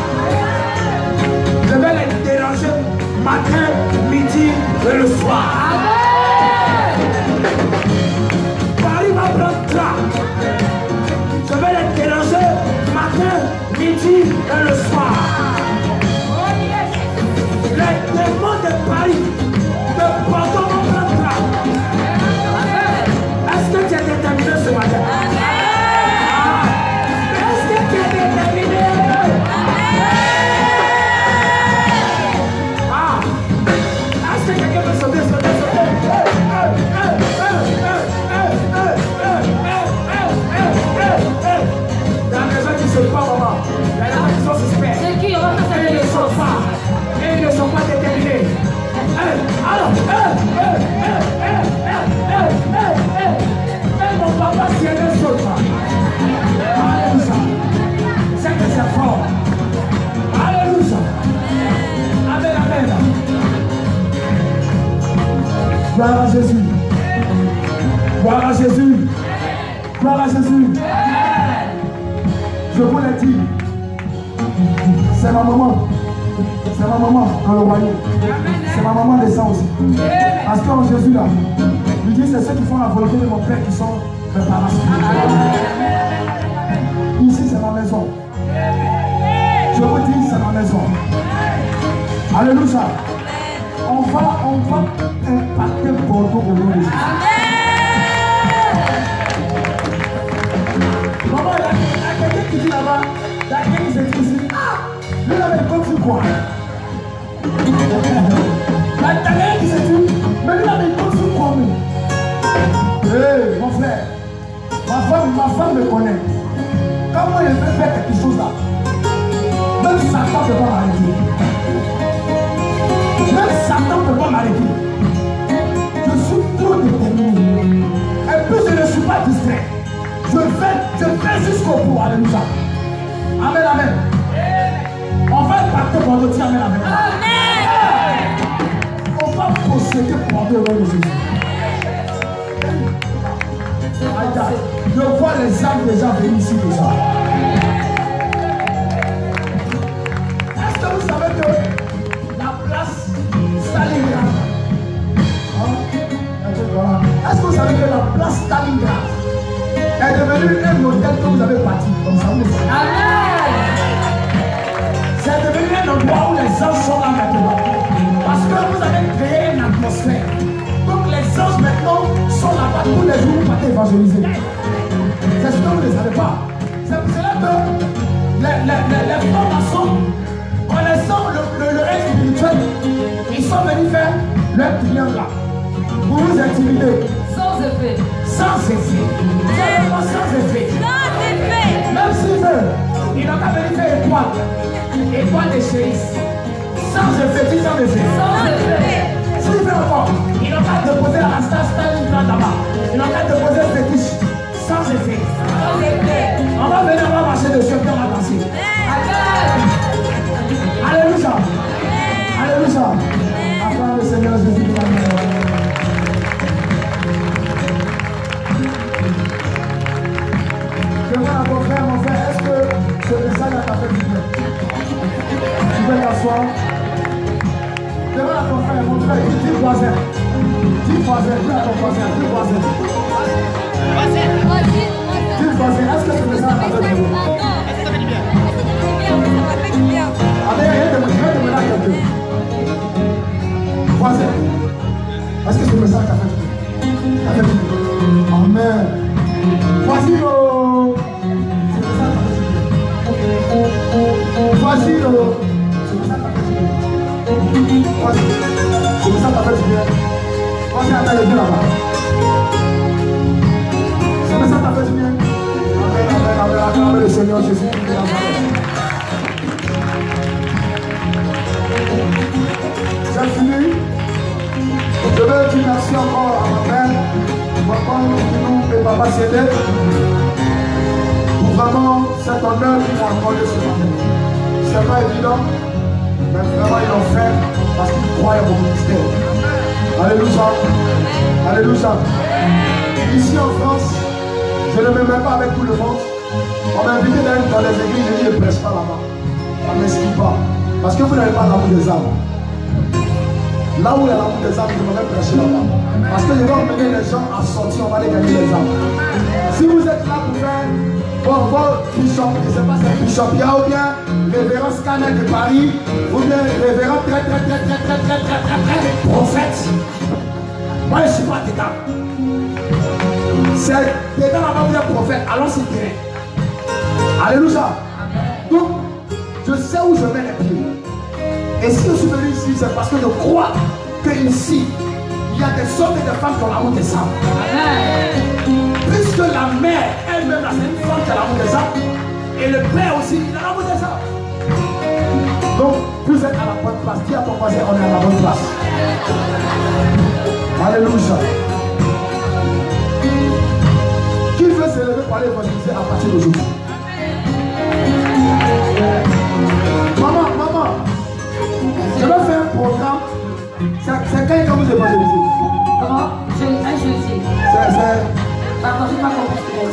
Je vais les déranger matin, midi et le soir. Paris va prendre drap. Je vais les déranger matin, midi et le soir. Les démons de Paris, de Bordeaux vont prendre drap. Est-ce que tu es déterminé ce matin? Est-ce que tu es déterminé? Est-ce que quelqu'un peut sauter? Il y a des gens qui ne sont pas, maman. Il y a des gens qui sont suspects. C'est qui? On va faire Ils ne sont pas. Et ils ne sont pas déterminés. Alors, mon papa, si elle est seule. Alléluia. C'est que c'est fort. Alléluia. Amen, amen. Gloire à Jésus. Gloire à Jésus. Gloire à Jésus. Je vous l'ai dit. C'est ma maman. C'est ma maman dans le royaume. C'est ma maman des sangs aussi. Parce qu'en Jésus là, il dit c'est ceux qui font la volonté de mon Père qui sont préparés. Ici c'est ma maison. Je vous dis c'est ma maison. Alléluia. On va impacter Bordeaux au nom de Jésus. Maman, il y a quelqu'un qui dit là-bas, il y a quelqu'un qui s'écrit ici. Lui il avait compris quoi? Il y a quelqu'un qui s'est dit, mais lui avait compris quoi? Hé, mon frère, ma femme me connaît. Quand moi je veux faire quelque chose là, même Satan ne peut pas m'arrêter. Même Satan ne peut pas m'arrêter. Je suis trop déterminé. Et puis je ne suis pas distrait. Je fais jusqu'au bout. Alléluia. Amen, amen. On va impacter Bordeaux. Dis amen, amen. On va posséder Bordeaux au nom de Jésus. Je vois les âmes déjà venir ici déjà. Est-ce que vous savez que la place Stalingrad, est-ce que vous savez que la place Stalingrad est devenue un hôtel que vous avez bâti comme ça? Amen. C'est devenu un endroit où les anges sont là maintenant. Parce que vous avez créé une atmosphère. Donc les anges maintenant sont là-bas tous les jours pour évangéliser. C'est ce que vous ne savez pas. C'est pour cela que les francs-maçons, connaissant le reste spirituel, ils sont venus faire leur triangle là. Pour vous intimider. Sans effet. Sans effet. Vraiment sans effet. Sans effet. Même s'ils veulent, ils n'ont qu'à venir faire étoile. Étoile des chérisses. Sans effet, dis sans effet. Sans effet. S'ils veulent encore, ils n'ont qu'à déposer la star Stalingrad là-bas. Ils n'ont qu'à déposer le fétiche. Sans effet. Sans effet. On va venir, on va marcher dessus et on va danser. Amen. Alléluia. Alléluia. Acclame le Seigneur Jésus. voisin. Dis voisin, dis à ton voisin, dis voisin. Dis voisin, est-ce que ce message t'a fait du bien? Est-ce que ça fait du bien? Ça m'a fait du bien. Allez, je vais te demander à quelqu'un. Voisin, est-ce que ce message t'a fait du bien? Ça fait du bien. Amen. Voici le... Ce message t'a fait du bien. Voici le... Ce message t'a fait du bien. Voici. Ce message t'a fait du bien. Voici à ta là-bas. Ce message t'a fait du bien. Amen, le Seigneur Jésus. J'ai fini. Je veux dire merci encore à ma mère, maman, nous et papa Cédric pour vraiment cet honneur qu'ils m'ont accordé ce matin. C'est pas évident, mais vraiment ils l'ont fait parce qu'ils croient au ministère. Alléluia. Alléluia. Ici en France, je ne me mets pas avec tout le monde. On m'a invité dans les églises, j'ai dit ne prêche pas là-bas. Ça ne m'explique pas. Parce que vous n'avez pas l'amour des âmes. Là où il y a l'amour des âmes, je vais prêcher là-bas. Parce que je vais emmener les gens à sortir, on va les gagner les âmes. Si vous êtes là pour faire vos bishop, je ne sais pas si c'est Bishop Pia ou bien révérend Scanner de Paris, ou bien révérend très prophète. Moi je ne suis pas dedans. C'est dedans là-bas où il y a prophète, allons s'y tirer. Alléluia. Donc, je sais où je mets les pieds. Et si je suis venu ici, c'est parce que je crois qu'ici, il y a des hommes et des femmes qui ont l'amour des âmes. Puisque la mère elle-même, c'est une femme qui a l'amour des âmes. Et le père aussi, il a l'amour des âmes. Donc, vous êtes à la bonne place. Dis à ton voisin, on est à la bonne place. Alléluia. Qui veut s'élever pour aller évangéliser à partir d'aujourd'hui? Maman, je vais faire un programme. C'est quand vous évangélisez? Comment? Un jeudi.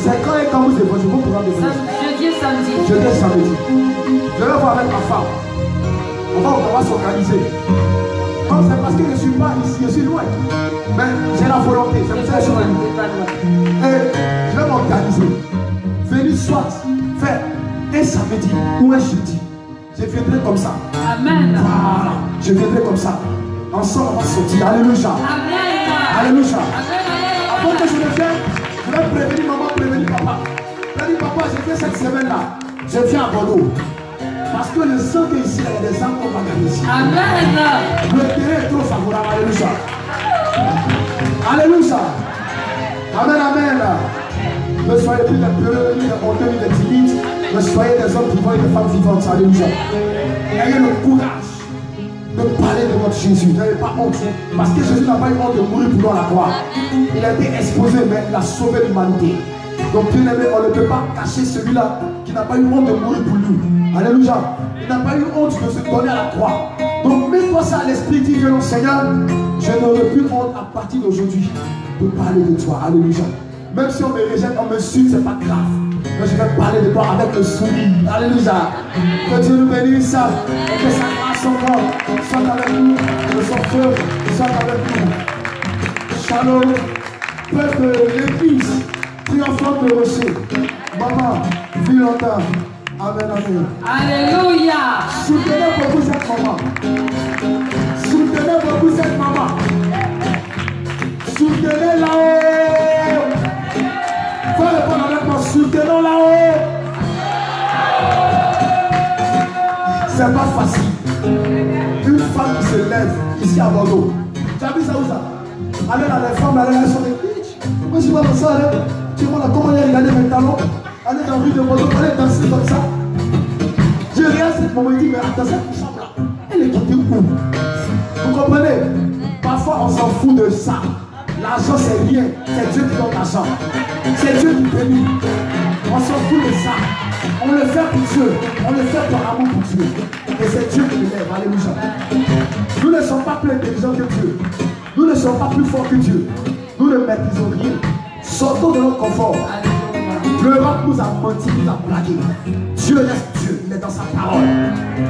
C'est quand vous évangélisez? Vos programmes d'évangélisation? Jeudi et samedi. Jeudi et samedi. Je vais voir avec ma femme. On va s'organiser. Non, c'est parce que je ne suis pas ici, je suis loin. Mais j'ai la volonté, c'est pour ça que je suis loin. Et je vais m'organiser. Venir soit faire un samedi ou un jeudi. Je viendrai comme ça. Amen. Voilà, je viendrai comme ça. Ensemble, on va sortir. Alléluia. Amen. Alléluia. Amen. Avant que je le vienne, je vais prévenir maman, prévenir papa. Je vais dire, papa, je viens cette semaine-là. Je viens à Bordeaux. Parce que le sang qui est ici, il y a des âmes qu'on va gagner ici. Amen. Le terrain est trop favorable. Alléluia. Alléluia. Amen, amen. Ne soyez plus des peureux, ni des honteux, ni des timides. Mais soyez des hommes vivants et des femmes vivantes. Alléluia. Ayez le courage de parler de votre Jésus. N'ayez pas honte. Parce que Jésus n'a pas eu honte de mourir pour nous à la croix. Il a été exposé, mais il a sauvé l'humanité. Donc, bien aimé, on ne peut pas cacher celui-là qui n'a pas eu honte de mourir pour nous. Alléluia. Il n'a pas eu honte de se donner à la croix. Donc, mets-toi ça à l'esprit, dis que non, Seigneur, je n'aurai plus honte à partir d'aujourd'hui de parler de toi. Alléluia. Même si on me rejette, on me suit, c'est pas grave. Mais je vais parler de toi avec le sourire. Alléluia. Que Dieu nous bénisse. Et que sa grâce encore soit avec nous. Que son feu soit avec nous. Shalom. Peuple, l'église triomphante de rocher. Maman, vis longtemps. Amen, amen. Alléluia. Soutenez beaucoup cette maman. Soutenez beaucoup cette maman. Soutenez là-haut. Faut répondre avec moi. Soutenons là-haut. C'est pas facile. Une femme qui se lève ici à Bordeaux. Tu as vu ça où ça? Allez dans les femmes, allez sur les bitches. Moi je vois comme ça, là. Tu vois là, comment il a regardé mes talons. Allez dans la rue de Bordeaux, allez danser comme ça. Je regarde cette maman et dis, mais attends, cette femme là, elle est quittée où? Vous comprenez? Parfois on s'en fout de ça. L'argent c'est rien, c'est Dieu qui donne l'argent. C'est Dieu qui bénit. On s'en fout de ça. On le fait pour Dieu. On le fait par amour pour Dieu. Et c'est Dieu qui nous lève. Alléluia. Nous ne sommes pas plus intelligents que Dieu. Nous ne sommes pas plus forts que Dieu. Nous ne maîtrisons rien. Sortons de notre confort. L'Europe nous a menti, nous a blagué. Dieu reste Dieu. Il est dans sa parole.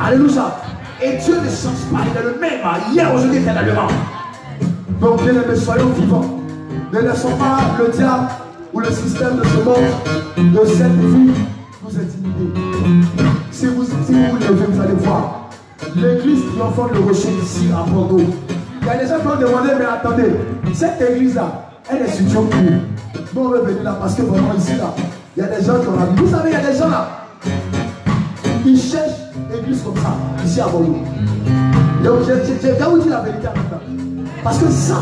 Alléluia. Et Dieu ne change pas. Il est le même hier, aujourd'hui, éternellement. Donc, bien aimés, soyons vivants. Ne laissons pas le diable ou le système de ce monde, de cette vie, vous intimider. Si vous levez, vous allez voir. L'église triomphante de Rocher ici à Bordeaux. Il y a des gens qui ont demandé, mais attendez, cette église-là, elle est sur où? Nous on veut venir là parce que vraiment ici là, il y a des gens qui ont la vie. Vous savez, il y a des gens là, ils cherchent une église comme ça, ici à Bordeaux. Donc je vais vous dire la vérité maintenant. Parce que ça,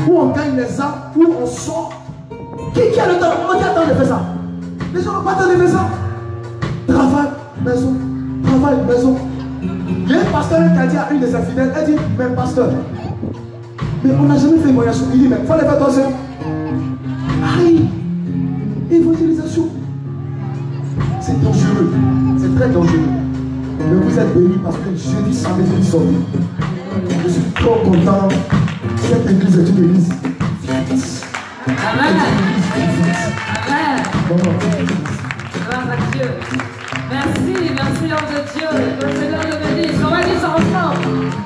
où on gagne les âmes, où on sort, qui a le temps? Qui a le temps de faire ça? Les gens n'ont pas le temps de faire ça. Travail, maison, travail, maison. Il y a un pasteur qui a dit à une de ses fidèles, elle dit, mais pasteur, mais on n'a jamais fait une voyage. Il dit, mais il faut les faire toi seul. Aïe, évangélisation. C'est dangereux, c'est très dangereux. Mais vous êtes bénis parce que jeudi, samedi, vous sortez. Je suis trop content. Cette église est une église. Amen. Amen. Grâce à Dieu. Merci, merci, homme de Dieu. Que le Seigneur le bénisse. On va dire ça ensemble.